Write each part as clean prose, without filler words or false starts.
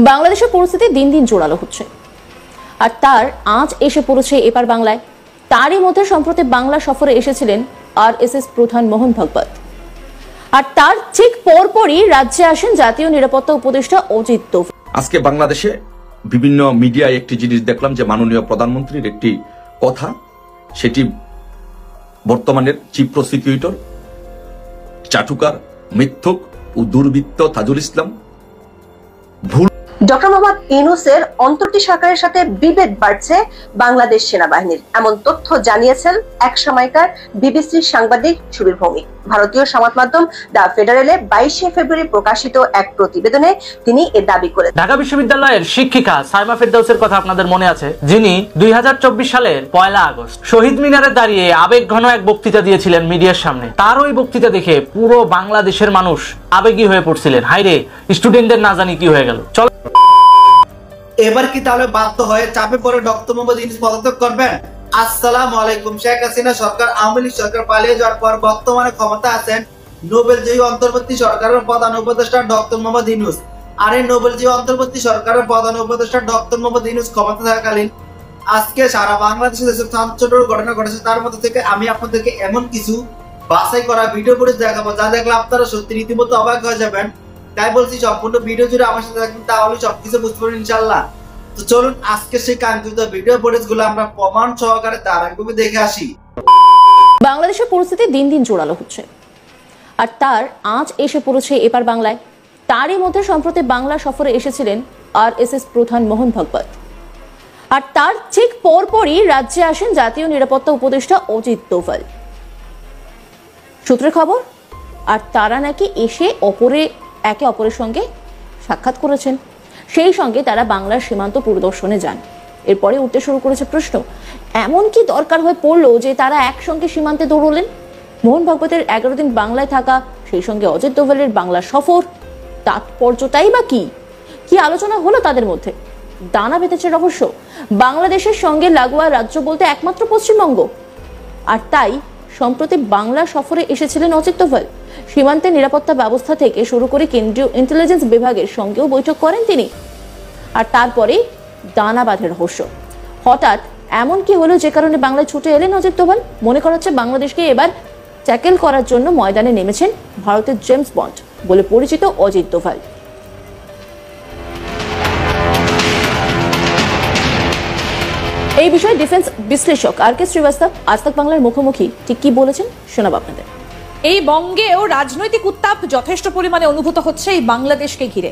বাংলাদেশের পরিস্থিতি দিন দিন জোরালো হচ্ছে, আর তার আঁচ এসে পড়েছে এপার বাংলায়। তারই মধ্যে সম্প্রতি বাংলা সফরে এসেছিলেন আরএসএস প্রধান মোহন ভাগবত, আর তার ঠিক পরপরই রাজ্যে আসেন জাতীয় নিরাপত্তা উপদেষ্টা অজিত দোভাল। আজকে বাংলাদেশে বিভিন্ন মিডিয়ায় একটি জিনিস দেখলাম যে মাননীয় প্রধানমন্ত্রীর একটি কথা, সেটি বর্তমানের চিফ প্রসিকিউটর, চাটুকার, মিথ্যুক ও দুর্বৃত্ত তাজুল ইসলাম ভুল। ডক্টর মোহাম্মদ ইউনূসের অন্তর্বর্তী সরকারের সাথে বিভেদ বাড়ছে বাংলাদেশ সেনাবাহিনীর, এমন তথ্য জানিয়েছেন এক সময়কার বিবিসির সাংবাদিক সুবীর ভৌমিক। ভারতীয় সংবাদ মাধ্যম দ্য ফেডারেলে 22শে ফেব্রুয়ারি প্রকাশিত এক প্রতিবেদনে তিনি এ দাবি করেন। ঢাকা বিশ্ববিদ্যালয়ের শিক্ষিকা সাইমা ফেরদৌসের কথা আপনাদের মনে আছে, যিনি 2024 সালের 1 আগস্ট শহীদ মিনারে দাঁড়িয়ে আবেগঘন এক বক্তৃতা দিয়েছিলেন মিডিয়ার সামনে। তার ওই বক্তৃতা দেখে পুরো বাংলাদেশের মানুষ আবেগী হয়ে পড়ছিলেন। হাইরে, স্টুডেন্টদের না জানি কি হয়ে গেল। চলো এবার কি তাহলে বাধ্য হয়ে চাপে পড়ে ডক্টর মোহাম্মদ ইউনূস পদত্যাগ করবেন? আসসালামু আলাইকুম। শেখ হাসিনা সরকার, আওয়ামী লীগ সরকার পালিয়ে যাওয়ার পর বর্তমানে ক্ষমতা আছেন নোবেলজয়ী অন্তর্বর্তী সরকারের প্রধান উপদেষ্টা ডক্টর মোহাম্মদ ইউনূস। আর এই নোবেলজয়ী অন্তর্বর্তী সরকারের প্রধান উপদেষ্টা ডক্টর মোহাম্মদ ইউনূস ক্ষমতা থাকাকালীন আজকে সারা বাংলাদেশে যেসব চাঞ্চল্যকর ঘটনা ঘটেছে তার মধ্যে থেকে আমি আপনাদেরকে এমন কিছু বাছাই করা ভিডিও ফুটেজ দেখাবো যা দেখলে আপনারা সত্যি রীতিমতো অবাক হয়ে যাবেন। তাই বলছি সম্পূর্ণ ভিডিও জুড়ে আমার সাথে থাকবেন, তাহলে সবকিছু বুঝতে পারবেন ইনশাআল্লাহ। তো চলুন আজকে সেই কাঙ্ক্ষিত ভিডিও ফুটেজ গুলো আমরা প্রমাণ সহকারে ধারাবাহিকভাবে দেখে আসি। বাংলাদেশের পরিস্থিতি দিন দিন জোরালো হচ্ছে, আর তার আঁচ এসে পড়েছে এপার বাংলায়। তারই মধ্যে সম্প্রতি বাংলা সফরে এসেছিলেন আরএসএস প্রধান মোহন ভাগবত, আর তার ঠিক পরপরই রাজ্যে আসেন জাতীয় নিরাপত্তা উপদেষ্টা অজিত দোভাল। সূত্রের খবর, আর তারা নাকি এসে একে অপরের সঙ্গে সাক্ষাৎ করেছেন। সেই সঙ্গে তারা বাংলার সীমান্ত পরিদর্শনে যান। এরপরে উঠতে শুরু করেছে প্রশ্ন, এমন কি দরকার হয়ে পড়লো যে তারা একসঙ্গে সীমান্তে দৌড়লেন? মোহন ভাগবতের 11 দিন বাংলায় থাকা, সেই সঙ্গে অজিত দোভালের বাংলা সফর, তাৎপর্যটাই বা কি? কি আলোচনা হলো তাদের মধ্যে? দানা বেঁধেছে রহস্য। বাংলাদেশের সঙ্গে লাগোয়া রাজ্য বলতে একমাত্র পশ্চিমবঙ্গ, আর তাই সম্প্রতি বাংলা সফরে এসেছিলেন অজিত দোভাল। সীমান্তের নিরাপত্তা ব্যবস্থা থেকে শুরু করে কেন্দ্রীয় ইন্টেলিজেন্স বিভাগের সঙ্গেও বৈঠক করেন তিনি। আর তারপরে দানা বাঁধে রহস্য। হঠাৎ এমন কি হলো যে কারণে বাংলায় ছুটে এলেন অজিত দোভাল? মনে করা হচ্ছে বাংলাদেশকে এবার ট্যাকেল করার জন্য ময়দানে নেমেছেন ভারতের জেমস বন্ড বলে পরিচিত অজিত দোভাল। এই বিষয়ে ডিফেন্স বিশ্লেষক আর.কে. শ্রীবাস্তব আজ তাক বাংলার মুখোমুখি ঠিক কি বলেছেন শোনাব আপনাদের। এই বঙ্গেও রাজনৈতিক উত্তাপ যথেষ্ট পরিমাণে অনুভূত হচ্ছে এই বাংলাদেশকে ঘিরে।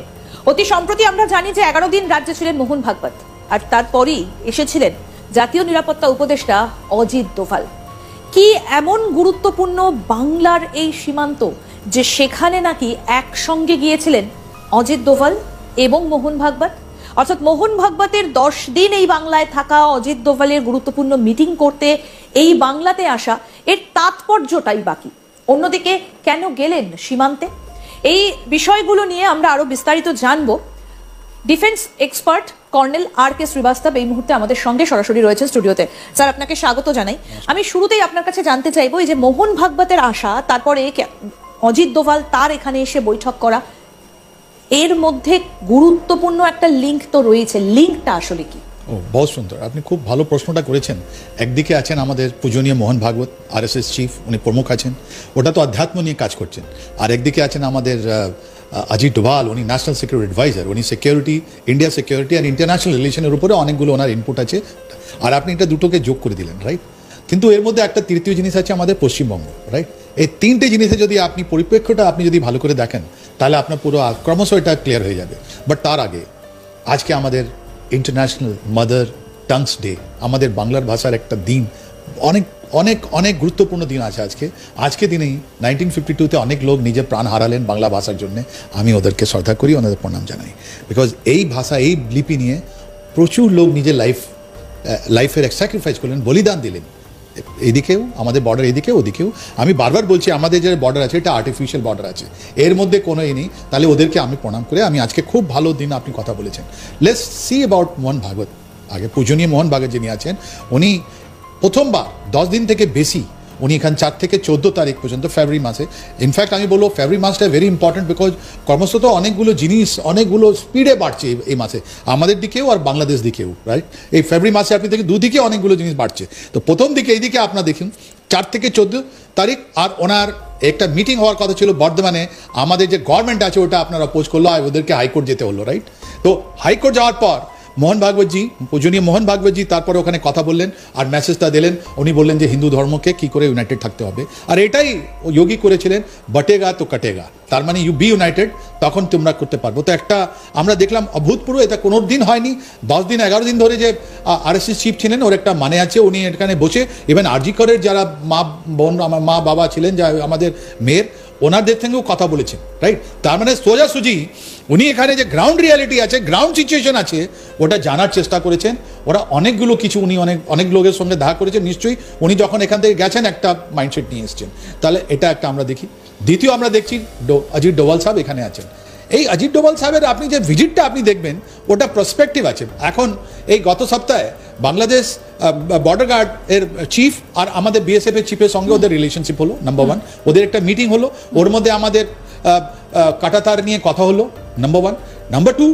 অতি সম্প্রতি আমরা জানি যে 11 দিন রাজ্যে ছিলেন মোহন ভাগবত, আর তারপরই এসেছিলেন জাতীয় নিরাপত্তা উপদেষ্টা অজিত দোভাল। কি এমন গুরুত্বপূর্ণ বাংলার এই সীমান্ত যে সেখানে নাকি একসঙ্গে গিয়েছিলেন অজিত দোভাল এবং মোহন ভাগবত? অর্থাৎ মোহন ভাগবতের 10 দিন এই বাংলায় থাকা, অজিত দোভালের গুরুত্বপূর্ণ মিটিং করতে এই বাংলাতে আসা, এর তাৎপর্যটাই বাকি। অন্যদিকে কেন গেলেন সীমান্তে? এই বিষয়গুলো নিয়ে আমরা আরো বিস্তারিত জানবো। Defence expert colonel R K. Srivastava এই মুহূর্তে আমাদের সঙ্গে সরাসরি রয়েছে স্টুডিওতে। স্যার, আপনাকে স্বাগত জানাই। আমি শুরুতেই আপনার কাছে জানতে চাইবো, এই যে মোহন ভাগবতের আসা, তারপরে অজিত দোভাল তার এখানে এসে বৈঠক করা, এর মধ্যে গুরুত্বপূর্ণ একটা লিঙ্ক তো রয়েছে। লিঙ্কটা আসলে কি? ও, বহুত সুন্দর, আপনি খুব ভালো প্রশ্নটা করেছেন। একদিকে আছেন আমাদের পূজনীয় মোহন ভাগবত, আরএসএস চিফ, উনি প্রমুখ আছেন, ওটা তো আধ্যাত্ম নিয়ে কাজ করছেন। আর একদিকে আছেন আমাদের অজিত দোভাল, উনি ন্যাশনাল সিকিউরিটি অ্যাডভাইজার, উনি সিকিউরিটি, ইন্ডিয়া সিকিউরিটি আর ইন্টারন্যাশনাল রিলেশনের উপরে অনেকগুলো ওনার ইনপুট আছে। আর আপনি এটা দুটোকে যোগ করে দিলেন, রাইট? কিন্তু এর মধ্যে একটা তৃতীয় জিনিস আছে, আমাদের পশ্চিমবঙ্গ, রাইট? এই তিনটে জিনিসে যদি আপনি পরিপ্রেক্ষটা আপনি যদি ভালো করে দেখেন, তাহলে আপনার পুরো ক্রমশ এটা ক্লিয়ার হয়ে যাবে। বাট তার আগে আজকে আমাদের ইন্টারন্যাশনাল মাদার টাংস ডে, আমাদের বাংলার ভাষার একটা দিন, অনেক অনেক অনেক গুরুত্বপূর্ণ দিন আছে আজকে। আজকে দিনেই 1952-তে অনেক লোক নিজের প্রাণ হারালেন বাংলা ভাষার জন্য। আমি ওদেরকে শ্রদ্ধা করি, ওনাদের প্রণাম জানাই। বিকজ এই ভাষা, এই লিপি নিয়ে প্রচুর লোক নিজের লাইফের স্যাক্রিফাইস করলেন, বলিদান দিলেন। এদিকেও আমাদের বর্ডার, এদিকেও ওদিকেও। আমি বারবার বলছি, আমাদের যে বর্ডার আছে এটা আর্টিফিশিয়াল বর্ডার আছে, এর মধ্যে কোনো নেই। তাহলে ওদেরকে আমি প্রণাম করে আমি আজকে খুব ভালো দিন আপনি কথা বলেছেন। Let's see about Mohan Bhagwat. আগে পূজনীয় মোহন ভাগবত যিনি আছেন, উনি প্রথমবার 10 দিন থেকে বেশি উনি এখানে 4 থেকে 14 তারিখ পর্যন্ত ফেব্রুয়ারি মাসে, ইনফ্যাক্ট আমি বলবো ফেব্রুয়ারি মাসটা ভেরি ইম্পর্টেন্ট, বিকজ ক্রমশত অনেকগুলো জিনিস অনেকগুলো স্পিডে বাড়ছে এই মাসে, আমাদের দিকেও আর বাংলাদেশ দিকেও, রাইট? এই ফেব্রুয়ারি মাসে আপনি দেখেন দুদিকে অনেকগুলো জিনিস বাড়ছে। তো প্রথম দিকে এইদিকে আপনার দেখুন 4 থেকে 14 তারিখ, আর ওনার একটা মিটিং হওয়ার কথা ছিল বর্ধমানে, আমাদের যে গভর্নমেন্ট আছে ওটা আপনারা অপোজ করলো আর ওদেরকে হাইকোর্ট যেতে হলো, রাইট? তো হাইকোর্ট যাওয়ার পর মোহন ভাগবতজি, পূজনীয় মোহন ভাগবতজি তারপরে ওখানে কথা বললেন আর মেসেজটা দিলেন। উনি বললেন যে হিন্দু ধর্মকে কি করে ইউনাইটেড থাকতে হবে, আর এটাই যোগী করেছিলেন, বটেগা তো কাটেগা, তার মানে ইউ বি ইউনাইটেড, তখন তোমরা করতে পারবো। তো একটা আমরা দেখলাম অভূতপূর্ব, এটা কোনো দিন হয়নি, 10 দিন 11 দিন ধরে যে আরএসএস চিফ ছিলেন ওর একটা মানে আছে, উনি এখানে বসে ইভেন আরজি করের যারা মা বোন, আমার মা বাবা ছিলেন, যা আমাদের মেয়ের, ওনাদের সঙ্গেও কথা বলেছেন, রাইট? তার মানে সোজাসুজি উনি এখানে যে গ্রাউন্ড রিয়ালিটি আছে, গ্রাউন্ড সিচুয়েশন আছে, ওটা জানার চেষ্টা করেছেন। ওরা অনেকগুলো কিছু উনি অনেক লোকের সঙ্গে দেখা করেছেন, নিশ্চয়ই উনি যখন এখান থেকে গেছেন একটা মাইন্ডসেট নিয়ে এসছেন। তাহলে এটা একটা আমরা দেখি। দ্বিতীয় আমরা দেখছি অজিত ডোভাল সাহেব এখানে আছেন। এই অজিত ডোভাল সাহেবের আপনি যে ভিজিটটা আপনি দেখবেন ওটা প্রসপেক্টিভ আছে। এখন এই গত সপ্তাহে বাংলাদেশ বর্ডার গার্ড এর চিফ আর আমাদের বিএসএফ এর চিফের সঙ্গে ওদের রিলেশনশিপ হলো, নাম্বার 1। ওদের একটা মিটিং হলো, ওর মধ্যে আমাদের কাটাতার নিয়ে কথা হলো, নাম্বার 1। নাম্বার 2,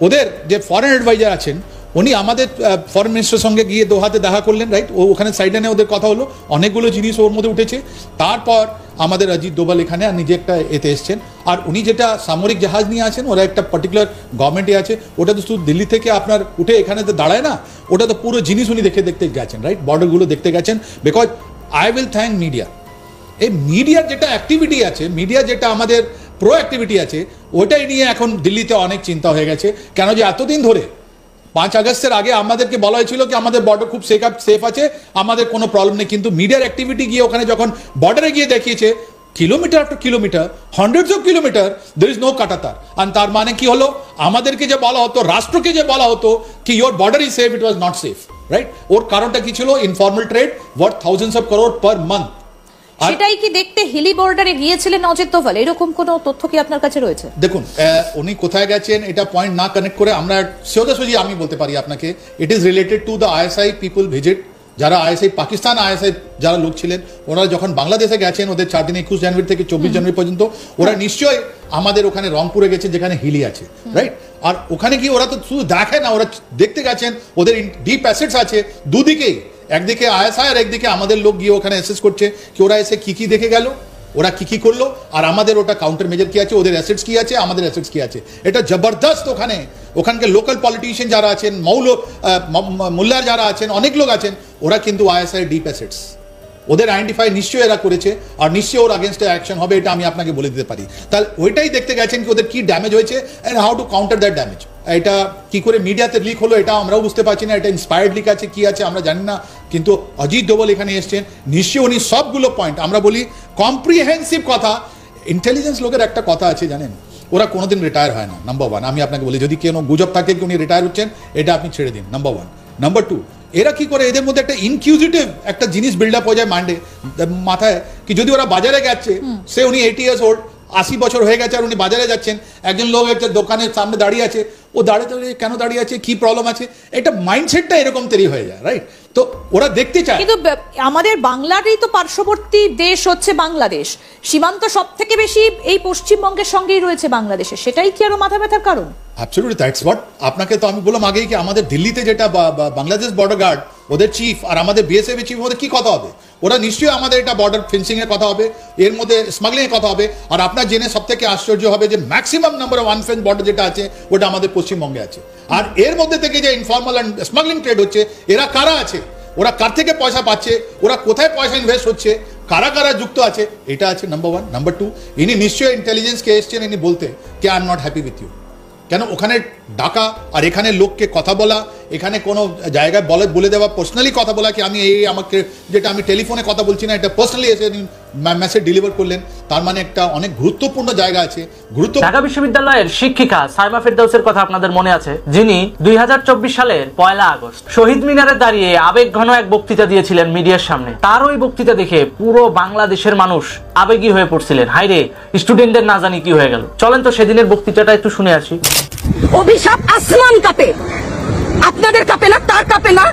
ওদের যে ফরেন অ্যাডভাইজার আছেন উনি আমাদের ফরেন মিনিস্টারের সঙ্গে গিয়ে দোহাতে দেখা করলেন, রাইট? ওখানে সাইডে ওদের কথা হলো, অনেকগুলো জিনিস ওর মধ্যে উঠেছে। তারপর আমাদের অজিত ডোভাল এখানে আর নিজে একটা এতে এসছেন, আর উনি যেটা সামরিক জাহাজ নিয়ে আছেন, ওরা একটা পার্টিকুলার গভর্নমেন্টে আছে, ওটা তো শুধু দিল্লি থেকে আপনার উঠে এখানে তো দাঁড়ায় না, ওটা তো পুরো জিনিস উনি দেখতে গেছেন, রাইট? বর্ডারগুলো দেখতে গেছেন। Because I will thank media, এই মিডিয়ার যেটা অ্যাক্টিভিটি আছে, মিডিয়া যেটা আমাদের প্রো অ্যাক্টিভিটি আছে, ওটাই নিয়ে এখন দিল্লিতে অনেক চিন্তা হয়ে গেছে। কেন যে এতদিন ধরে 5 আগস্টের আগে আমাদেরকে বলা হয়েছিল কি আমাদের বর্ডার খুব সেফ আছে, আমাদের কোনো প্রবলেম নেই, কিন্তু মিডিয়ার অ্যাক্টিভিটি গিয়ে ওখানে যখন বর্ডারে গিয়ে দেখিয়েছে kilometre after kilometre, hundreds of kilometre there is no কাটাতার। আর তার মানে কি হলো, আমাদেরকে যে বলা হতো, রাষ্ট্রকে যে বলা হতো কি your border is safe, it was not safe, right? Or কারণটা কি ছিল? Informal trade worth thousands of crore per month. সেটাই কি দেখতে হিলি বর্ডারে গিয়েছিলেন অজিত ডোভাল? এরকম কোনো তথ্য কি আপনার কাছে রয়েছে? দেখুন, উনি কোথায় গেছেন এটা পয়েন্ট না কানেক্ট করে আমরা সোজাসুজি আমি বলতে পারি আপনাকে, it is related to the ISI people visit. যারা আইএসআই পাকিস্তান আইএসআই যারা লোক ছিলেন, ওনারা যখন বাংলাদেশে গেছেন, ওদের 4 দিন 21 জানুয়ারি থেকে 24 জানুয়ারি পর্যন্ত, ওরা নিশ্চয়ই আমাদের ওখানে রংপুরে গেছে যেখানে হিলি আছে, রাইট? আর ওখানে গিয়ে ওরা তো শুধু দেখে না, ওরা দেখতে গেছেন, ওদের ডিপ অ্যাসেটস আছে দুদিকেই, একদিকে আইএসআই আর একদিকে আমাদের লোক গিয়ে ওখানে অ্যাসেস করছে কি ওরা এসে কি দেখে গেল, ওরা কি করলো, আর আমাদের ওটা কাউন্টার মেজার কি আছে, ওদের অ্যাসেটস কি আছে, আমাদের অ্যাসেটস কি আছে, এটা জবরদস্ত। ওখানকার লোকাল পলিটিশিয়ান যারা আছেন, মোল্লার যারা আছেন, অনেক লোক আছেন, ওরা কিন্তু আইএসআই ডিপ অ্যাসেটস ওদের আইডেন্টিফাই নিশ্চয়ই এরা করেছে, আর নিশ্চয়ই ওর আগেনস্টে অ্যাকশন হবে, এটা আমি আপনাকে বলে দিতে পারি। তাহলে ওইটাই দেখতে গেছেন কি ওদের কি ড্যামেজ হয়েছে and how to counter that damage. এটা কি করে মিডিয়াতে লিক হলো এটা আমরাও বুঝতে পারছি না, এটা ইন্সপায়ার্ড লিক আছে কি আছে আমরা জানি না, কিন্তু অজিত ডোভাল এখানে এসছেন, নিশ্চয়ই উনি সবগুলো পয়েন্ট, আমরা বলি কম্প্রিহেন্সিভ কথা। ইন্টেলিজেন্স লোকের একটা কথা আছে জানেন, ওরা কোনোদিন রিটায়ার হয় না, নাম্বার 1। আমি আপনাকে বলি, যদি কোনো গুজব থাকে কি উনি রিটায়ার হচ্ছেন, এটা আপনি ছেড়ে দিন, নাম্বার 1। নাম্বার 2, এরা কি করে এদের মধ্যে একটা ইনকিউজিটিভ একটা জিনিস বিল্ড আপ হয়ে যায় মাথায় কি যদি ওরা বাজারে গেছে, সে উনি 80 ইয়ার্স ওল্ড, 80 বছর হয়ে গেছে, আর উনি বাজারে যাচ্ছেন, একজন লোক একটা দোকানের সামনে দাঁড়িয়ে আছে, ও দাঁড়িয়ে কেন দাঁড়িয়ে আছে, কি প্রবলেম আছে, এটা মাইন্ডসেটটা এরকম তৈরি হয়ে যায়, রাইট? তো ওরা দেখতে চায়। কিন্তু আমাদের বাংলারই তো পার্শ্ববর্তী দেশ হচ্ছে বাংলাদেশ, সীমান্ত সব থেকে বেশি এই পশ্চিমবঙ্গের সঙ্গেই রয়েছে বাংলাদেশে, সেটাই কি আরো মাথা ব্যথার কারণ? Absolutely that's what. আপনাকে তো আমি বললাম আগেই কি আমাদের দিল্লিতে যেটা বাংলাদেশ বর্ডার গার্ড ওদের চিফ আর আমাদের বিএসএফ এর চিফ ওদের কি কথা হবে, ওরা নিশ্চয়ই আমাদের এটা বর্ডার ফেন্সিং এর কথা হবে, এর মধ্যে স্মাগলিং এর কথা হবে। আর আপনার জেনে সব থেকে আশ্চর্য হবে যে ম্যাক্সিমাম নাম্বার অফ আনফেন্স বর্ডার যেটা আছে ওটা আমাদের পশ্চিমবঙ্গে আছে। আর এর মধ্যে থেকে যে ইনফর্মাল অ্যান্ড স্মাগলিং ট্রেড হচ্ছে, এরা কারা আছে, ওরা কার থেকে পয়সা পাচ্ছে, ওরা কোথায় পয়সা ইনভেস্ট হচ্ছে, কারা কারা যুক্ত আছে, এটা আছে নাম্বার 1। নাম্বার 2, ইনি নিশ্চয়ই ইন্টেলিজেন্সকে এসছেন, ইনি বলতে কি I am not happy with you. কেন ওখানে ডাকা আর এখানে লোককে কথা বলা, এখানে কোনো জায়গায় বলে দেওয়া, পার্সোনালি কথা বলা কি আমি আমাকে যেটা আমি টেলিফোনে কথা বলছি না, এটা পার্সোনালি এসে মেসেজ ডেলিভার করলেন, তার মানে একটা অনেক গুরুত্বপূর্ণ জায়গা আছে। ঢাকা বিশ্ববিদ্যালয়ের শিক্ষিকা সাইমা ফেরদৌসের কথা আপনাদের মনে আছে, যিনি 2024 সালের 1 আগস্ট শহীদ মিনারে দাঁড়িয়ে আবেগঘন এক বক্তৃতা দিয়েছিলেন মিডিয়ার সামনে। তার ওই বক্তৃতা দেখে পুরো বাংলাদেশের মানুষ আবেগী হয়ে পড়ছিলেন, হাইরে স্টুডেন্টদের না জানি কি হয়ে গেল। চলেন তো সেদিনের বক্তৃতাটা একটু শুনে আসি। অভিশাপ আসমান কাঁপে, আপনাদের কাঁপে না, তার কাঁপে না,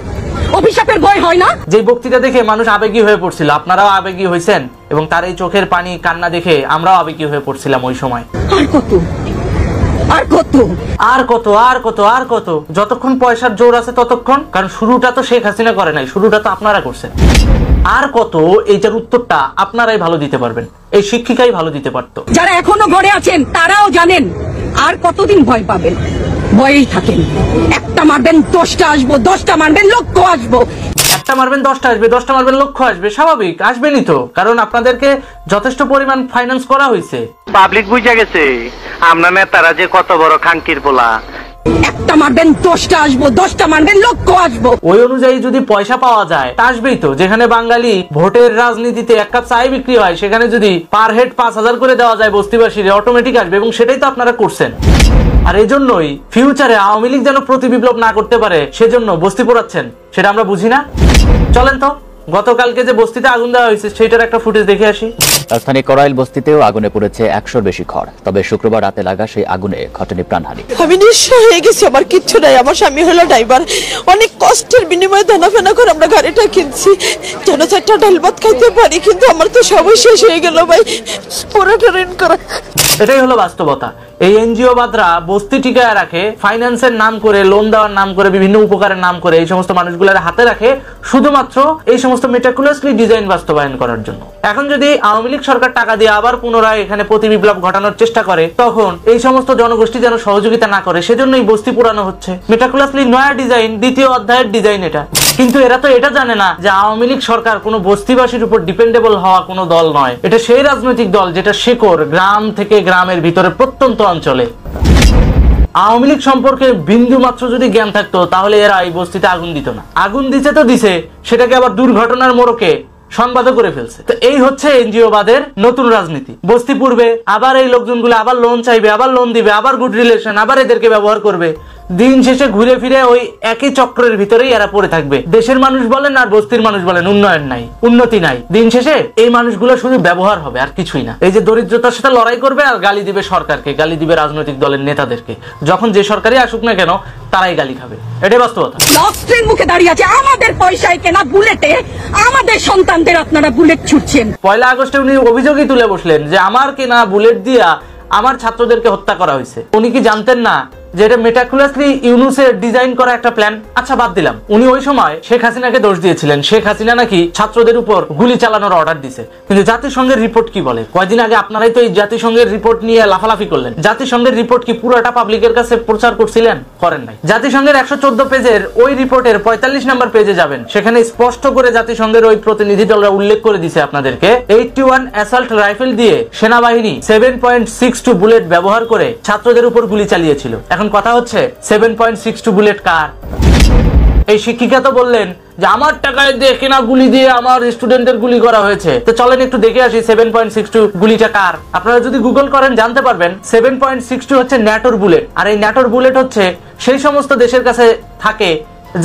অভিশাপের ভয় হয় না? যে বক্তৃতা দেখে মানুষ আবেগী হয়ে পড়ছিল, আপনারাও আবেগী হয়েছেন এবং তার এই চোখের পানি কান্না দেখে আমরাও আবেগী হয়ে পড়ছিলাম ওই সময়। আর কত, আর কত, আর কত, আর কত, আর কত, যতক্ষণ পয়সার জোর আছে ততক্ষণ। কারণ শুরুটা তো শেখ হাসিনা করে নাই, শুরুটা তো আপনারা করছেন। আর কত, এইটার উত্তরটা আপনারাই ভালো দিতে পারবেন, এই শিক্ষিকাই ভালো দিতে পারতো। যারা এখনো ঘরে আছেন তারাও জানেন আর কতদিন ভয় পাবেন। ভয়েই থাকেন, একটা মারবেন 10টা আসবো, 10টা মারবেন লক্ষ আসবো। একটা মারবেন 10টা আসবে, 10টা মারবেন লক্ষ আসবে, স্বাভাবিক আসবেনই তো, কারণ আপনাদেরকে যথেষ্ট পরিমাণ ফাইন্যান্স করা হয়েছে। পাবলিক বুঝা গেছে আমরা নেতারা যে কত বড় খানকির পোলা। একটা মারবেন 10টা আসবো, 10টা মারবেন লক্ষ আসবো। ওই অনুযায়ী যদি পয়সা পাওয়া যায় তা আসবেই তো। যেখানে বাঙালি ভোটের রাজনীতিতে 1 কাপ চাই বিক্রি হয়, সেখানে যদি পার হেড 5000 করে দেওয়া যায় বস্তিবাসীর, অটোমেটিক আসবে, এবং সেটাই তো আপনারা করছেন। আর এই জন্যই ফিউচারে আওয়ামী লীগ যেন প্রতি বিপ্লব না করতে পারে সেজন্য বস্তি পোড়াচ্ছেন, সেটা আমরা বুঝি না? চলেন তো গতকালকে যে বস্তিতে আগুন দেওয়া হয়েছে সেটার একটা ফুটেজ দেখে আসি। রাজধানী করাইল বস্তিতেও আগুনে পড়েছে 100-র বেশি ঘর। তবে শুক্রবার রাতে লাগা সেই আগুনে ঘটেনি প্রাণহানি। আমি নিঃস্ব হয়ে গেছি, আমার কিচ্ছু নাই। আমার স্বামী হলো ড্রাইভার, অনেক কষ্টের বিনিময়ে দানাফেনা করে আমরা গাড়িটা কিনছি যেন 4টা ডাল ভাত খাইতে পারি, কিন্তু আমার তো সবই শেষ হয়ে গেল ভাই, পুরোটা ঋণ করা। এটাই হলো বাস্তবতা। এই এনজিও বাদরা বস্তি টিকায় রাখে, ফাইন্যান্সের নাম করে, লোন দেওয়ার নাম করে, বিভিন্ন উপকারের নাম করে এই সমস্ত মানুষগুলোর হাতে রাখে শুধুমাত্র এই সমস্ত মেটিকুলাসলি ডিজাইন বাস্তবায়ন করার জন্য। এখন যদি আওয়ামী লীগ সরকার টাকা দিয়ে আবার পুনরায় এখানে প্রতি বিপ্লব ঘটানোর চেষ্টা করে, তখন এই সমস্ত জনগোষ্ঠী যেন সহযোগিতা না করে সেজন্যই বস্তি পুরানো হচ্ছে। মেটিকুলাসলি নয়া ডিজাইন, 2য় অধ্যায়ের ডিজাইন এটা। কিন্তু এরা তো এটা জানে না যে আওয়ামী লীগ সরকার কোনো বস্তিবাসীর উপর ডিপেন্ডেবল হওয়া কোনো দল নয়। এটা সেই রাজনৈতিক দল যেটা শেকড় গ্রাম থেকে গ্রামের ভিতরে প্রত্যন্ত অঞ্চলে। আওয়ামী লীগ সম্পর্কে বিন্দু মাত্র যদি জ্ঞান থাকতো তাহলে এরা এই বস্তিতে আগুন দিত না। আগুন দিছে তো দিছে, সেটাকে আবার দুর্ঘটনার মোড়কে সংবাদও করে ফেলছে। তো এই হচ্ছে এনজিও বাদের নতুন রাজনীতি। বস্তি পূর্বে আবার এই লোকজনগুলো আবার লোন চাইবে, আবার লোন দিবে, আবার গুড রিলেশন, আবার এদেরকে ব্যবহার করবে। দিন শেষে ঘুরে ফিরে ওই একই চক্রের ভিতরেই এরা পড়ে থাকবে। দেশের মানুষ বলেন আর বস্তির মানুষ বলেন, উন্নয়ন নাই, উন্নতি নাই। দিন শেষে এই মানুষগুলো শুধু ব্যবহার হবে আর কিছুই না। এই যে দরিদ্রতার সাথে লড়াই করবে আর গালি দিবে সরকারকে, গালি দিবে রাজনৈতিক দলের নেতাদেরকে। যখন যে সরকারই আসুক না কেন তারাই গালি খাবে, এটাই বাস্তবতা। অস্ত্রের মুখে দাঁড়িয়ে আছে, আমাদের পয়সায় কেনা বুলেটে আমাদের সন্তানদের আপনারা বুলেট ছুটছেন। 1 আগস্টে উনি অভিযোগই তুলে বসলেন যে আমার কেনা বুলেট দিয়া আমার ছাত্রদেরকে হত্যা করা হয়েছে। উনি কি জানতেন না যে এটা মেটিকুলাসলি ইউনুসের ডিজাইন করা একটা প্ল্যান? আচ্ছা বাদ দিলাম, উনি ওই সময় শেখ হাসিনাকে দোষ দিয়েছিলেন। শেখ হাসিনা নাকি ছাত্রদের উপর গুলি চালানোর অর্ডার দিছে। কিন্তু জাতিসংঘের রিপোর্ট কি বলে? কয়েকদিন আগে আপনারাই তো এই জাতিসংঘের রিপোর্ট নিয়ে লাফালাফি করলেন। জাতিসংঘের রিপোর্ট কি পুরোটা পাবলিকের কাছে প্রচার করছিলেন? করেন নাই। জাতিসংঘের 114 পেজের ওই রিপোর্টের 45 নম্বর পেজে যাবেন, সেখানে স্পষ্ট করে জাতিসংঘের ওই প্রতিনিধি দলরা উল্লেখ করে দিছে আপনাদেরকে 81 অ্যাসল্ট রাইফেল দিয়ে সেনাবাহিনী 7.62 বুলেট ব্যবহার করে ছাত্রদের উপর গুলি চালিয়েছিল। এখন কথা হচ্ছে 7.62 বুলেট কার? এই শিক্ষিকা তো বললেন যে আমার টাকায় দিয়ে কেনা গুলি দিয়ে আমার স্টুডেন্টদের গুলি করা হয়েছে। তো চলেন একটু দেখে আসি 7.62 গুলিটা কার। আপনারা যদি গুগল করেন জানতে পারবেন 7.62 হচ্ছে ন্যাটোর বুলেট। আর এই ন্যাটোর বুলেট হচ্ছে সেই সমস্ত দেশের কাছে থাকে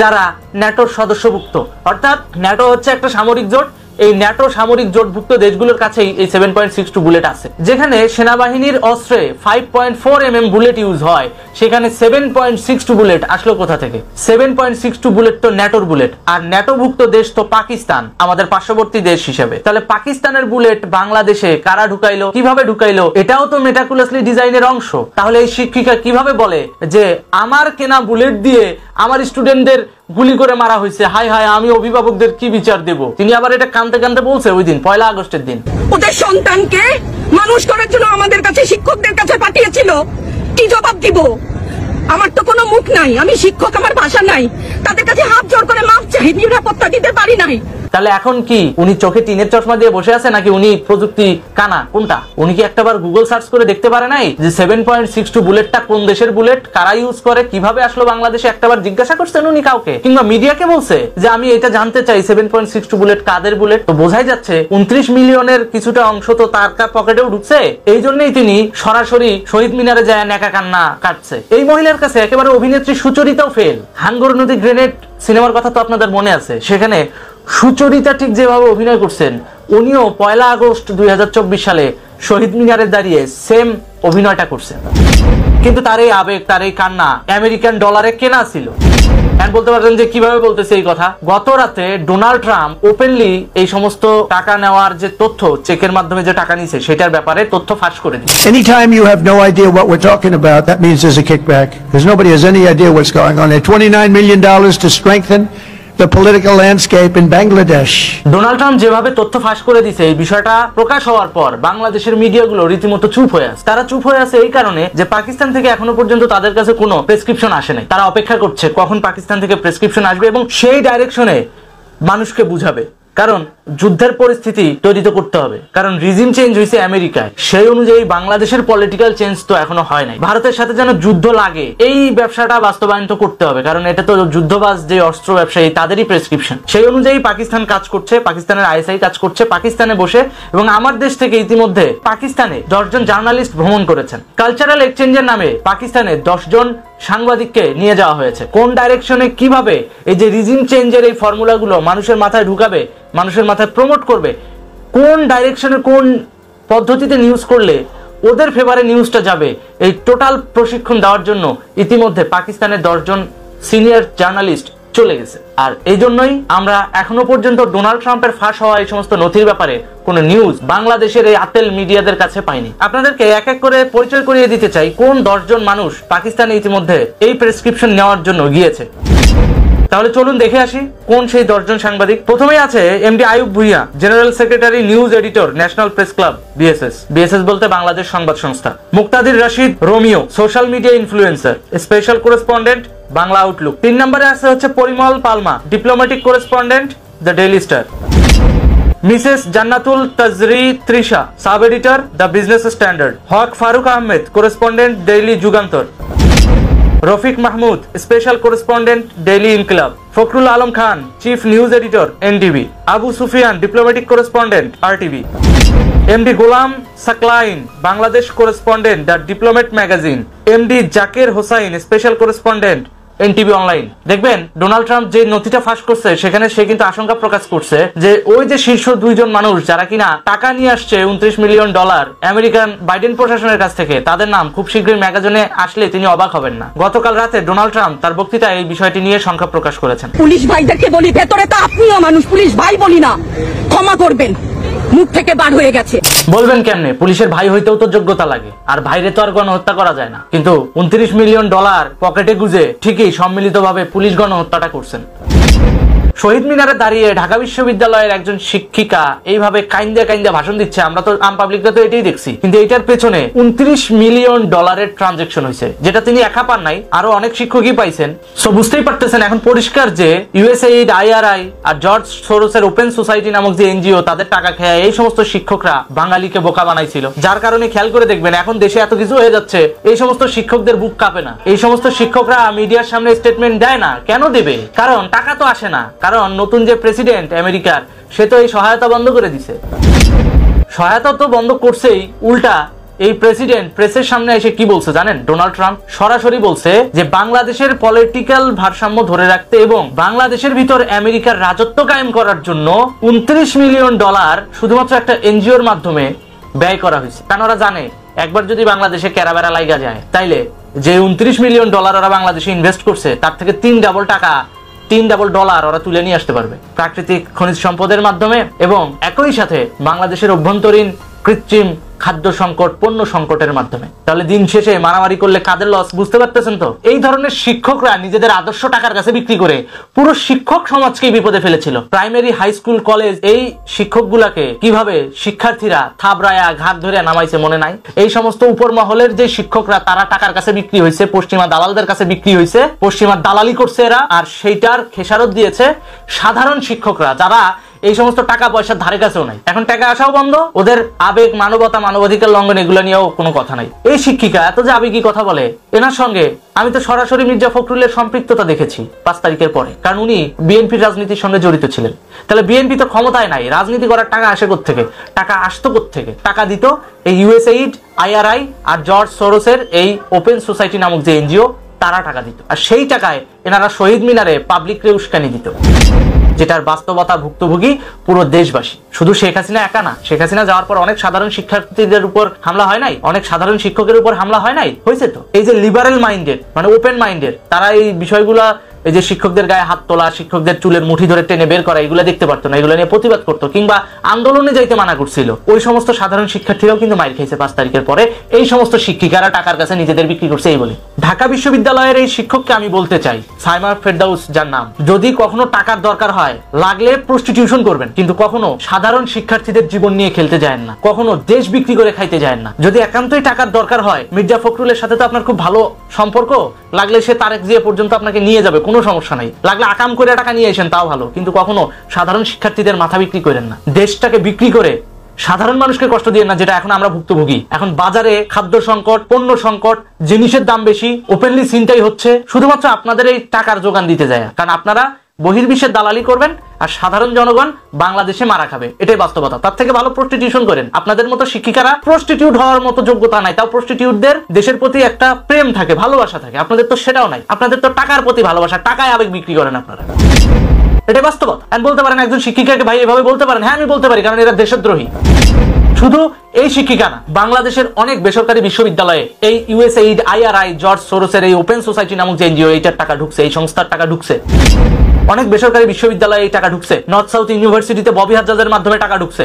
যারা ন্যাটোর সদস্যভুক্ত। অর্থাৎ ন্যাটো হচ্ছে একটা সামরিক জোট, এই ন্যাটো সামরিক জোটভুক্ত দেশগুলোর কাছেই এই 7.62 বুলেট আছে। যেখানে সেনাবাহিনীর অস্ত্রে 5.4 mm বুলেট ইউজ হয়, সেখানে 7.62 বুলেট আসলো কোথা থেকে? 7.62 বুলেট তো ন্যাটোর বুলেট, আর ন্যাটোভুক্ত দেশ তো পাকিস্তান, আমাদের পার্শ্ববর্তী দেশ হিসেবে। তাহলে পাকিস্তানের বুলেট বাংলাদেশে কারা ঢুকাইলো, কিভাবে ঢুকাইলো? এটাও তো মেটিকুলাসলি ডিজাইনের অংশ। তাহলে এই শিক্ষিকা কিভাবে বলে যে আমার কেনা বুলেট দিয়ে আমার স্টুডেন্টদের গুলি করে মারা হয়েছে? হাই হাই, আমি অভিভাবকদের কি বিচার দেব? তিনি আবার এটা কানতে কানতে বলছে ওই দিন 1 আগস্টের দিন। ওদের সন্তানকে মানুষ করার জন্য আমাদের কাছে শিক্ষকদের কাছে পাঠিয়েছিল, কি জবাব দিব? আমার তো কোনো মুখ নাই, আমি শিক্ষক, আমার ভাষা নাই, তাদের কাছে হাত জোড় করে মাপ চাই, নিরাপত্তা দিতে পারি নাই। তাহলে এখন কি উনি চোখে টিনের চশমা দিয়ে বসে আছে নাকি উনি প্রযুক্তি কানা? কোনটা? উনি কি একটাবার গুগল সার্চ করে দেখতে পারে নাই যে 7.62 বুলেটটা কোন দেশের বুলেট, কারা ইউজ করে, কিভাবে আসলো বাংলাদেশে? একটাবার জিজ্ঞাসা করছেন উনি কাউকে? কিংবা মিডিয়াকে বলছে যে আমি এটা জানতে চাই 7.62 বুলেট কাদের বুলেট? তো বোঝাই যাচ্ছে 29 মিলিয়নের কিছুটা অংশ তো তার পকেটেও ঢুকছে। এই জন্যই তিনি সরাসরি শহীদ মিনারে যায় নেকা কান্না কাটছে। এই মহিলার কাছে একেবারে অভিনেত্রী সুচরিতাও ফেল। হাঙ্গর নদী গ্রেনেড সিনেমার কথা তো আপনাদের মনে আছে, সেখানে সুচরিতা ঠিক যেভাবে অভিনয় করছেন উনিও 1 আগস্ট 2024 সালে শহীদ মিনারে দাঁড়িয়ে সেম অভিনয়টা করছেন। কিন্তু তার এই আবেগ, তার এই কান্না আমেরিকান ডলারে কেনা ছিল। বলতে পারেন যে কিভাবে বলতেছে এই কথা। গত রাতে ডোনাল্ড ট্রাম্প ওপেনলি এই সমস্ত টাকা নেওয়ার যে তথ্য, চেকের মাধ্যমে যে টাকা নিছে সেটার ব্যাপারে তথ্য ফাঁস করে দিয়েছে। Anytime you have no idea what we're talking about, that means there's a kickback, because nobody has any idea what's going on there. $29 million to strengthen the political landscape in Bangladesh. Donald Trump যেভাবে তথ্য ফাঁস করে দিয়েছে, এই বিষয়টা প্রকাশ হওয়ার পর বাংলাদেশের মিডিয়াগুলো রীতিমতো চুপ হয়ে আছে। তারা চুপ হয়ে আছে এই কারণে যে পাকিস্তান থেকে এখনো পর্যন্ত তাদের কাছে কোনো প্রেসক্রিপশন আসে নাই। তারা অপেক্ষা করছে কখন পাকিস্তান থেকে প্রেসক্রিপশন আসবে এবং সেই ডাইরেকশনে মানুষকে বুঝাবে। কারণ যুদ্ধের পরিস্থিতি তৈরি তো করতে হবে, কারণ রিজিম চেঞ্জ হয়েছে আমেরিকায়, সেই অনুযায়ী বাংলাদেশের পলিটিক্যাল চেঞ্জ তো এখনো হয় নাই। ভারতের সাথে যেন যুদ্ধ লাগে এই ব্যবসাটা বাস্তবায়ন তো করতে হবে, কারণ এটা তো যুদ্ধবাজ যে অস্ত্র ব্যবসায়ী তাদেরই প্রেসক্রিপশন। সেই অনুযায়ী পাকিস্তান কাজ করছে, পাকিস্তানের আইএসআই কাজ করছে পাকিস্তানে বসে। এবং আমার দেশ থেকে ইতিমধ্যে পাকিস্তানে 10 জন জার্নালিস্ট ভ্রমণ করেছেন। কালচারাল এক্সচেঞ্জের নামে পাকিস্তানে 10 জন সাংবাদিককে নিয়ে যাওয়া হয়েছে। কোন ডাইরেকশনে কিভাবে এই যে রিজিম চেঞ্জের এই ফর্মুলাগুলো মানুষের মাথায় ঢুকাবে, মানুষের মাথায় প্রমোট করবে, কোন ডাইরেকশনে কোন পদ্ধতিতে নিউজ করলে ওদের ফেভারে নিউজটা যাবে, এই টোটাল প্রশিক্ষণ দেওয়ার জন্য ইতিমধ্যে পাকিস্তানের 10 জন সিনিয়র জার্নালিস্ট চলে গেছে। আর এই জন্যই আমরা এখনো পর্যন্ত ডোনাল্ড ট্রাম্পের ফাঁস হওয়া এই সমস্ত নথির ব্যাপারে কোন নিউজ বাংলাদেশের এই আতেল মিডিয়াদের কাছে পাইনি। আপনাদেরকে এক এক করে পরিচয় করিয়ে দিতে চাই কোন 10 জন মানুষ পাকিস্তানে ইতিমধ্যে এই প্রেসক্রিপশন নেওয়ার জন্য গিয়েছে। তাহলে চলুন দেখে আসি কোন সেই 10 জন সাংবাদিক। প্রথমেই আছে MD Ayub Bhuiyan, general secretary, news editor, national press club, BSS. BSS বলতে Bangladesh Sangbad Sangstha. Muktadir Rashid Romeo, social media influencer, special correspondent, Bangla outlook. 3 নম্বরে আছে হচ্ছে Parimal Palma, diplomatic correspondent, the daily star. Mrs Jannatul Tajri Trisha, sub editor, the business standard. Haque Faruk Ahmed, correspondent, daily Jugantor. Rafiq Mahmud, special correspondent, daily Inqilab. Fakhrul Alam Khan, chief news editor, NTV. Abu Sufian, diplomatic correspondent, RTV. MD Golam Saklain, Bangladesh correspondent, the diplomat magazine. MD Zakir Hossain, special correspondent, NTV online. দেখবেন Donald Trump যে নথিটা ফাঁস করছে সেখানে সে কিন্তু আশঙ্কা প্রকাশ করছে যে ওই যে শীর্ষ 2 জন মানুষ যারা কিনা টাকা নিয়ে আসছে $29 মিলিয়ন আমেরিকান বাইডেন প্রশাসনের কাছ থেকে, তাদের নাম খুব শীঘ্রই ম্যাগাজিনে আসলে তিনি অবাক হবেন না। গতকাল রাতে ডোনাল্ড ট্রাম্প তার বক্তৃতায় এই বিষয়টি নিয়ে সংখ্যা প্রকাশ করেছেন। পুলিশ ভাইদেরকে বলি, ভেতরে তো আপনিও মানুষ, পুলিশ ভাই বলি না, ক্ষমা করবেন, মুখ থেকে বার হয়ে গেছে। বলবেন কেমনে? পুলিশের ভাই হইতেও তো যোগ্যতা লাগে, আর ভাইরে তো আর গণহত্যা করা যায় না। কিন্তু $29 মিলিয়ন পকেটে গুজে ঠিকই সম্মিলিতভাবে পুলিশ গণহত্যাটা করছেন। শহীদ মিনারে দাঁড়িয়ে ঢাকা বিশ্ববিদ্যালয়ের একজন শিক্ষিকা এইভাবে কাইন্দা কাইন্দা ভাষণ দিচ্ছে, আমরা তো আম পাবলিকরা তো এটাই দেখছি। কিন্তু এটার পেছনে $29 মিলিয়ন ট্রানজাকশন হয়েছে, যেটা তিনি একা পান নাই, আরো অনেক শিক্ষকই পাইছেন। সো বুঝতেই পারতেছেন এখন পরিষ্কার যে ইউএসএইড, আইআরআই আর জর্জ সোরোসের ওপেন সোসাইটি নামক যে এনজিও, তাদের টাকা খেয়ে এই সমস্ত শিক্ষকরা বাঙালিকে বোকা বানাইছিল। যার কারণে খেয়াল করে দেখবেন এখন দেশে এত কিছু হয়ে যাচ্ছে, এই সমস্ত শিক্ষকদের বুক কাঁপে না। এই সমস্ত শিক্ষকরা মিডিয়ার সামনে স্টেটমেন্ট দেয় না। কেন দেবে? কারণ টাকা তো আসে না। কারণ নতুন যে প্রেসিডেন্ট আমেরিকার, সে তো এই সহায়তা বন্ধ করে দিছে। সহায়তা তো বন্ধ করছেই, উল্টা এই প্রেসিডেন্ট প্রেসের সামনে এসে কি বলছে জানেন? ডোনাল্ড ট্রাম্প সরাসরি বলছে যে বাংলাদেশের পলিটিক্যাল ভারসাম্য ধরে রাখতে এবং বাংলাদেশের ভিতর আমেরিকার রাজত্ব কায়েম করার জন্য $29 মিলিয়ন শুধুমাত্র একটা এনজিওর মাধ্যমে ব্যয় করা হয়েছে। কারণ ওরা জানে একবার যদি বাংলাদেশে কেরাবেরা লাইগা যায়, তাইলে যে $29 মিলিয়ন ওরা বাংলাদেশে ইনভেস্ট করছে তার থেকে 3 ডাবল টাকা, 3 ডাবল ডলার ওরা তুলে নিয়ে আসতে পারবে প্রাকৃতিক খনিজ সম্পদের মাধ্যমে, এবং একই সাথে বাংলাদেশের অভ্যন্তরীণ কৃত্রিম খাদ্য সংকট, পণ্য সংকটের মাধ্যমে। তাহলে দিন শেষে মারামারি করলে কাদের লস বুঝতে পারতেছেন তো? এই ধরনের শিক্ষকরা নিজেদের আদর্শ টাকার কাছে বিক্রি করে পুরো শিক্ষক সমাজকেই বিপদে ফেলেছিল। প্রাইমারি, হাই স্কুল, কলেজ, এই শিক্ষকগুলাকে কিভাবে শিক্ষার্থীরা থাবড়ায়া ঘাট ধরে নামাইছে মনে নাই? এই সমস্ত উপর মহলের যে শিক্ষকরা, তারা টাকার কাছে বিক্রি হয়েছে, পশ্চিমা দালালদের কাছে বিক্রি হয়েছে, পশ্চিমা দালালি করছে এরা, আর সেইটার খেসারত দিয়েছে সাধারণ শিক্ষকরা, যারা এই সমস্ত টাকা পয়সার ধারে কাছেও নাই। এখন টাকা আসাও বন্ধ, ওদের আবেগ, মানবতা, মানবাধিকার লঙ্ঘন এগুলো নিয়েও কোনো কথা নাই। এই শিক্ষিকা এত যে আবেগী কথা বলে, এনার সঙ্গে আমি তো সরাসরি মির্জা ফখরুলের সম্পৃক্ততা দেখেছি 5 তারিখের পরে, কারণ উনি বিএনপির রাজনীতির সঙ্গে জড়িত ছিলেন। তাহলে বিএনপি তো ক্ষমতায় নাই, রাজনীতি করার টাকা আসে কোত্থেকে? টাকা আসতো কোত্থেকে? টাকা দিত এই ইউএসএইড, আইআরআই আর জর্জ সোরোসের এই ওপেন সোসাইটি নামক যে এনজিও, তারা টাকা দিত। আর সেই টাকায় এনারা শহীদ মিনারে পাবলিকরে উস্কানি দিত। যেটার বাস্তবতা ভুক্তভোগী পুরো দেশবাসী। শুধু শেখ হাসিনা একা না, শেখ হাসিনা যাওয়ার পর অনেক সাধারণ শিক্ষার্থীদের উপর হামলা হয় নাই, অনেক সাধারণ শিক্ষকের উপর হামলা হয় নাই, হয়েছে তো। এই যে লিবারেল মাইন্ডেড মানে ওপেন মাইন্ডেড, তারা এই বিষয়গুলা, এই যে শিক্ষকদের গায়ে হাত তোলা, শিক্ষকদের চুলের মুঠি ধরে টেনে বের করা, এগুলো দেখতে পারতো না, এগুলো নিয়ে প্রতিবাদ করতো কিংবা আন্দোলনে যাইতে মানা করছিল, ওই সমস্ত সাধারণ শিক্ষার্থীরাও কিন্তু মাইর খাইছে 5 তারিখের পরে। এই সমস্ত শিক্ষিকারা টাকার কাছে নিজেদের বিক্রি করছে এই বলে। ঢাকা বিশ্ববিদ্যালয়ের এই শিক্ষককে আমি বলতে চাই, সাইমা ফেরদাউস যার নাম, যদি কখনো টাকার দরকার হয় লাগলে প্রস্টিটিউশন করবেন, কিন্তু কখনো সাধারণ শিক্ষার্থীদের জীবন নিয়ে খেলতে যায় না, কখনো দেশ বিক্রি করে খাইতে যায় না। যদি একান্তই টাকার দরকার হয়, মির্জা ফখরুলের সাথে তো আপনার খুব ভালো সম্পর্ক, লাগলে সে তারেক জিয়া পর্যন্ত আপনাকে নিয়ে যাবে, কোনো সমস্যা নাই, লাগলে আকাম করে টাকা নিয়ে আসেন তাও ভালো, কিন্তু কখনো সাধারণ শিক্ষার্থীদের মাথা বিক্রি করেন না। দেশটাকে বিক্রি করে সাধারণ মানুষকে কষ্ট দিয়ে না, যেটা এখন আমরা ভুক্তভোগী। এখন বাজারে খাদ্য সংকট, পণ্য সংকট, জিনিসের দাম বেশি, ওপেনলি ছিনতাই হচ্ছে, শুধুমাত্র আপনাদের এই টাকার যোগান দিতে যায়, কারণ আপনারা বহির্বিশ্বের দালালি করবেন আর সাধারণ জনগণ বাংলাদেশে মারা খাবে, এটাই বাস্তবতা। তার থেকে ভালো প্রস্টিটিউশন করেন। আপনাদের মতো শিক্ষিকারা প্রস্টিটিউট হওয়ার মতো যোগ্যতা নাই, তাও প্রস্টিটিউটদের দেশের প্রতি একটা প্রেম থাকে, ভালোবাসা থাকে, আপনাদের তো সেটাও নাই। আপনাদের তো টাকার প্রতি ভালোবাসা, টাকায় আবেগ বিক্রি করেন আপনারা, এটাই বাস্তবতা। আর বলতে পারেন একজন শিক্ষিকাকে ভাই এভাবে বলতে পারেন, হ্যাঁ আমি বলতে পারি, কারণ এরা দেশদ্রোহী। শুধু এই শিক্ষিকা না, বাংলাদেশের অনেক বেসরকারি বিশ্ববিদ্যালয়ে এই ইউএসএইড, আইআরআই, জর্জ সোরোসের এই ওপেন সোসাইটি নামক যে এনজিও, এইটার টাকা ঢুকছে, এই সংস্থার টাকা ঢুকছে। অনেক বেসরকারি বিশ্ববিদ্যালয়ে এই টাকা ঢুকছে। নর্থ সাউথ ইউনিভার্সিটিতে ববি হাজ্জাজের মাধ্যমে টাকা ঢুকছে,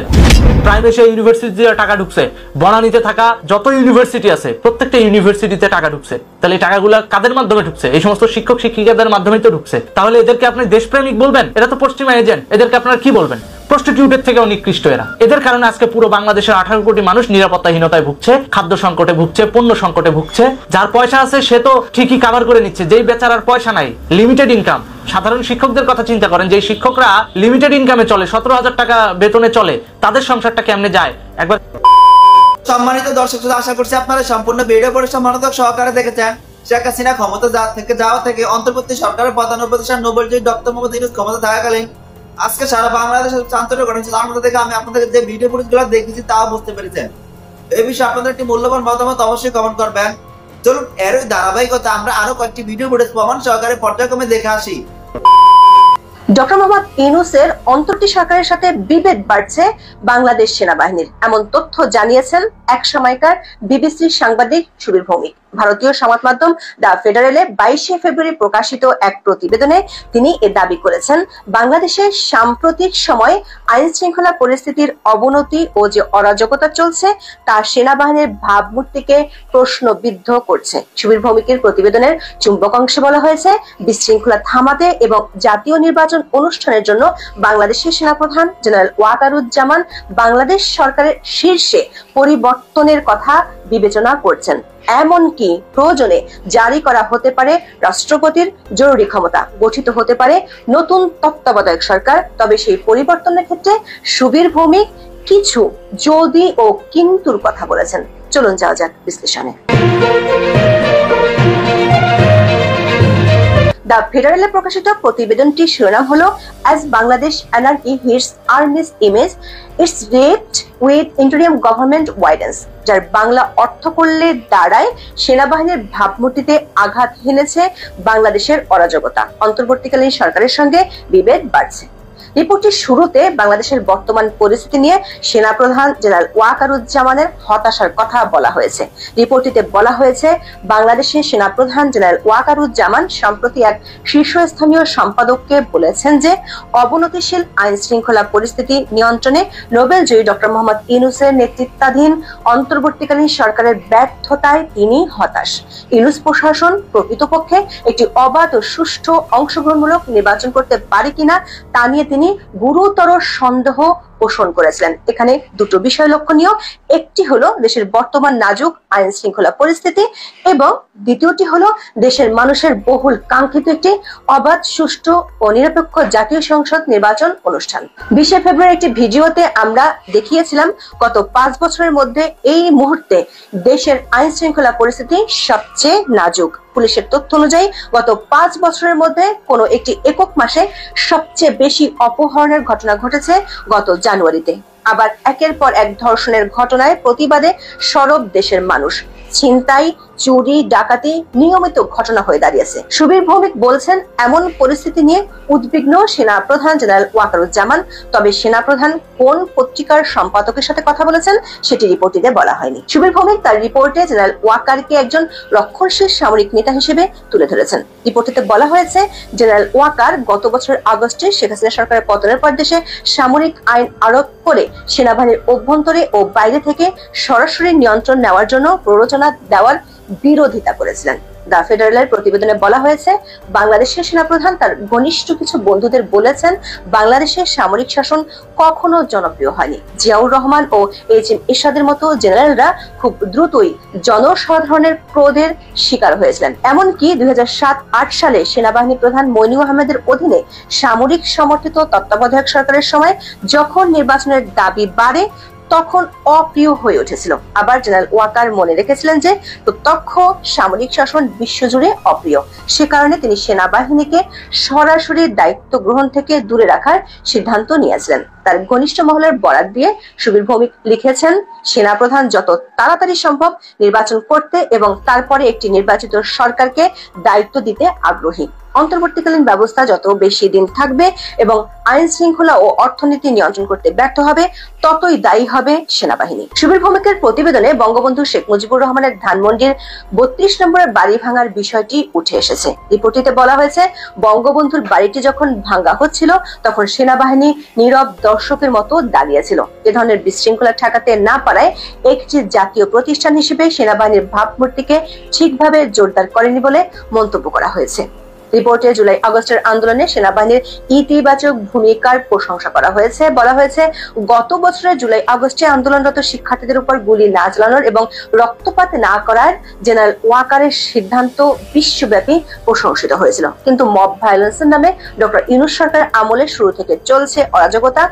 প্রাইম এশিয়া ইউনিভার্সিটিতে টাকা ঢুকছে, বনানীতে থাকা যত ইউনিভার্সিটি আছে প্রত্যেকটা ইউনিভার্সিটিতে টাকা ঢুকছে। তাহলে এই টাকাগুলো কাদের মাধ্যমে ঢুকছে? এই সমস্ত শিক্ষক শিক্ষিকাদের মাধ্যমেই তো ঢুকছে। তাহলে এদেরকে আপনি দেশপ্রেমিক বলবেন? এরা তো পশ্চিমা এজেন্ট, এদেরকে আপনারা কি বলবেন? প্রস্টিটিউটের থেকেও নিকৃষ্ট এরা। এদের কারণে আজকে পুরো বাংলাদেশের 18 কোটি মানুষ নিরাপত্তাহীনতায় ভুগছে, খাদ্য সংকটে ভুগছে, পণ্য সংকটে ভুগছে। যার পয়সা আছে সে তো ঠিকই কাভার করে নিচ্ছে, যেই বেচারার পয়সা নাই, লিমিটেড ইনকাম। সাধারণ শিক্ষকদের কথা চিন্তা করেন, যে শিক্ষকরা লিমিটেড ইনকামে চলে, 17,000 টাকা বেতনে চলে, তাদের সংসারটা কেমনে যায় একবার। সম্মানিত দর্শক, আশা করছি আপনারা সম্পূর্ণ ভিডিও পরিশ্রম মনোযোগ সহকারে দেখেছেন। শেখ হাসিনা ক্ষমতা যাওয়া থেকে অন্তর্বর্তী সরকারের প্রধান উপদেষ্টা নোবেলজয়ী ডক্টর মোহাম্মদ ইউনূস ক্ষমতা থাকাকালীন আজকে সারা বাংলাদেশে চাঞ্চল্য ঘটেছে। তার মধ্যে থেকে আমি আপনাদের যে ভিডিও ফুটেজগুলো দেখেছি তাও বুঝতে পেরেছেন। এই বিষয়ে আপনাদের একটি মূল্যবান মতামত অবশ্যই কমেন্ট করবেন। চলুন এর ধারাবাহিকতা আমরা আরো কয়েকটি ভিডিও ফুটেজ প্রমাণ সহকারে পর্যায়ক্রমে দেখে আসি। ডক্টর মোহাম্মদ ইউনূসের অন্তর্বর্তী সরকারের সাথে বিভেদ বাড়ছে বাংলাদেশ সেনাবাহিনীর, এমন তথ্য জানিয়েছেন এক সময়কার বিবিসির সাংবাদিক সুবীর ভৌমিক। ভারতীয় সংবাদ মাধ্যম দ্য ফেডারেলে 22শে ফেব্রুয়ারি প্রকাশিত এক প্রতিবেদনে তিনি এ দাবি করেছেন, বাংলাদেশের সাম্প্রতিক সময়ে আইন শৃঙ্খলা পরিস্থিতির অবনতি ও যে অরাজকতা চলছে তা সেনাবাহিনীর ভাবমূর্তিকে প্রশ্নবিদ্ধ করছে। সুবীর ভৌমিকের প্রতিবেদনের চুম্বক অংশে বলা হয়েছে, বিশৃঙ্খলা থামাতে এবং জাতীয় নির্বাচন অনুষ্ঠানের জন্য বাংলাদেশের সেনাপ্রধান জেনারেল ওয়াকারুজ্জামান বাংলাদেশ সরকারের শীর্ষে পরিবর্তনের কথা বিবেচনা করছেন। এমনকি প্রয়োজনে জারি করা হতে পারে রাষ্ট্রপতির জরুরি ক্ষমতা, গঠিত হতে পারে নতুন তত্ত্বাবধায়ক সরকার। তবে সেই পরিবর্তনের ক্ষেত্রে সুবীর ভৌমিক কিছু যদি ও কিন্তুর কথা বলেছেন। চলুন যাওয়া যাক বিশ্লেষণে। দ্য ফেডারেলে প্রকাশিত প্রতিবেদনটির শিরোনাম হলো, as Bangladesh anarchy hits army's image, its rapped with interim government widens, যার বাংলা অর্থ করলে দাঁড়ায় সেনাবাহিনীর ভাবমূর্তিতে আঘাত হেনেছে বাংলাদেশের অরাজকতা, অন্তর্বর্তীকালীন সরকারের সঙ্গে বিভেদ বাড়ছে। রিপোর্টটির শুরুতে বাংলাদেশের বর্তমান পরিস্থিতি নিয়ে সেনাপ্রধান জেনারেল ওয়াকারুজ্জামানের হতাশার কথা বলা হয়েছে। রিপোর্টটিতে বলা হয়েছে, বাংলাদেশের সেনাপ্রধান জেনারেল ওয়াকারুজ্জামান সম্প্রতি এক শীর্ষস্থানীয় সম্পাদককে বলেছেন যে অবনতিশীল আইন শৃঙ্খলা পরিস্থিতি নিয়ন্ত্রণে নোবেলজয়ী ডক্টর মোহাম্মদ ইউনূসের নেতৃত্বাধীন অন্তর্বর্তীকালীন সরকারের ব্যর্থতায় তিনি হতাশ। ইউনূস প্রশাসন প্রকৃতপক্ষে একটি অবাধ ও সুষ্ঠু অংশগ্রহণমূলক নির্বাচন করতে পারে কিনা তা নিয়ে তিনি গুরুতর সন্দেহ পোষণ করেছিলেন। এখানে দুটো বিষয় লক্ষণীয়, একটি হলো দেশের বর্তমান নাজুক আইন শৃঙ্খলা পরিস্থিতি এবং দ্বিতীয়টি হলো দেশের মানুষের বহুল কাঙ্ক্ষিত একটি অবাধ, সুষ্ঠু ও নিরপেক্ষ জাতীয় সংসদ নির্বাচন অনুষ্ঠান। 20শে ফেব্রুয়ারি একটি ভিডিওতে আমরা দেখিয়েছিলাম গত 5 বছরের মধ্যে এই মুহূর্তে দেশের আইন শৃঙ্খলা পরিস্থিতি সবচেয়ে নাজুক। পুলিশের তথ্য অনুযায়ী গত 5 বছরের মধ্যে কোনো একটি একক মাসে সবচেয়ে বেশি অপহরণের ঘটনা ঘটেছে গত জানুয়ারিতে। আবার একের পর এক ধর্ষণের ঘটনায় প্রতিবাদে সরব দেশের মানুষ। ছিনতাই, চুরি ডাকাতি নিয়মিত ঘটনা হয়ে দাঁড়িয়েছে। সুবীর ভৌমিক বলছেন, এমন পরিস্থিতি নিয়ে উদ্বিগ্ন সেনা প্রধান জেনারেল ওয়াকারুজ্জামান। তবে সেনা প্রধান কোন পত্রিকার সম্পাদকের সাথে কথা বলেছেন সেটি রিপোর্টটিতে বলা হয়নি। সুবীর ভৌমিক তার রিপোর্টে জেনারেল ওয়াকারকে একজন রক্ষণশীল সামরিক নেতা হিসেবে তুলে ধরেছেন। রিপোর্টটিতে বলা হয়েছে, জেনারেল ওয়াকার গত বছরের আগস্টে শেখ হাসিনা সরকারের পতনের পর দেশে সামরিক আইন আরোপ করে সেনাবাহিনীর অভ্যন্তরে ও বাইরে থেকে সরাসরি নিয়ন্ত্রণ নেওয়ার জন্য প্ররোচনা দেওয়ার বিরোধিতা করেছিলেন। দ্য ফেডারেলের প্রতিবেদনে বলা হয়েছে, বাংলাদেশের সেনাপ্রধান তার ঘনিষ্ঠ কিছু বন্ধুদের বলেছেন, বাংলাদেশের সামরিক শাসন কখনো জনপ্রিয় হয়নি। জিয়াউর রহমান ও এইচ.এম. এরশাদের মতো জেনারেলরা খুব দ্রুতই জনসাধারণের ক্রোধের শিকার হয়েছিলেন। এমনকি 2007-08 সালে সেনাবাহিনী প্রধান মইনু আহমেদের অধীনে সামরিক সমর্থিত তত্ত্বাবধায়ক সরকারের সময় যখন নির্বাচনের দাবি বাড়ে তখন অপ্রিয় হয়ে উঠেছিল। আবার জেনারেল ওয়াকার মনে রেখেছিলেন যে প্রত্যক্ষ সামরিক শাসন বিশ্বজুড়ে অপ্রিয়, সে কারণে তিনি সেনাবাহিনীকে সরাসরি দায়িত্ব গ্রহণ থেকে দূরে রাখার সিদ্ধান্ত নিয়েছিলেন। তার ঘনিষ্ঠ মহলের বরাত দিয়ে সুবীর ভৌমিক লিখেছেন, সেনাপ্রধান যত তাড়াতাড়ি সম্ভব নির্বাচন করতে এবং তারপরে একটি নির্বাচিত সরকারকে দায়িত্ব দিতে আগ্রহী। অন্তর্বর্তীকালীন ব্যবস্থা যত বেশি দিন থাকবে এবং আইন শৃঙ্খলা ও অর্থনীতি নিয়ন্ত্রণ করতে ব্যর্থ হবে, ততই দায়ী হবে সেনাবাহিনী। সুবীর ভৌমিকের প্রতিবেদনে বঙ্গবন্ধু শেখ মুজিবুর রহমানের ধানমন্ডির 32 নম্বরের বাড়ি ভাঙার বিষয়টি উঠে এসেছে। রিপোর্টটিতে বলা হয়েছে, বঙ্গবন্ধুর বাড়িটি যখন ভাঙা হচ্ছিল তখন সেনাবাহিনী নীরব দর্শকের মতো দাঁড়িয়েছিল। এ ধরনের বিশৃঙ্খলা ঠেকাতে না পারায় একটি জাতীয় প্রতিষ্ঠান হিসেবে সেনাবাহিনীর ভাবমূর্তিকে ঠিকভাবে জোরদার করেনি বলে মন্তব্য করা হয়েছে। রিপোর্টে জুলাই আগস্টের আন্দোলনে সেনাবাহিনীর ইতিবাচক ভূমিকার প্রশংসা করা হয়েছে। বলা হয়েছে, গত বছরের জুলাই আগস্টে আন্দোলনরত শিক্ষার্থীদের উপর গুলি না চালানোর এবং রক্তপাত না করার জেনারেল ওয়াকারের সিদ্ধান্ত বিশ্বব্যাপী প্রশংসিত হয়েছিল। কিন্তু মব ভায়োলেন্সের নামে ডক্টর ইউনূস সরকার আমলে শুরু থেকে চলছে অরাজকতা।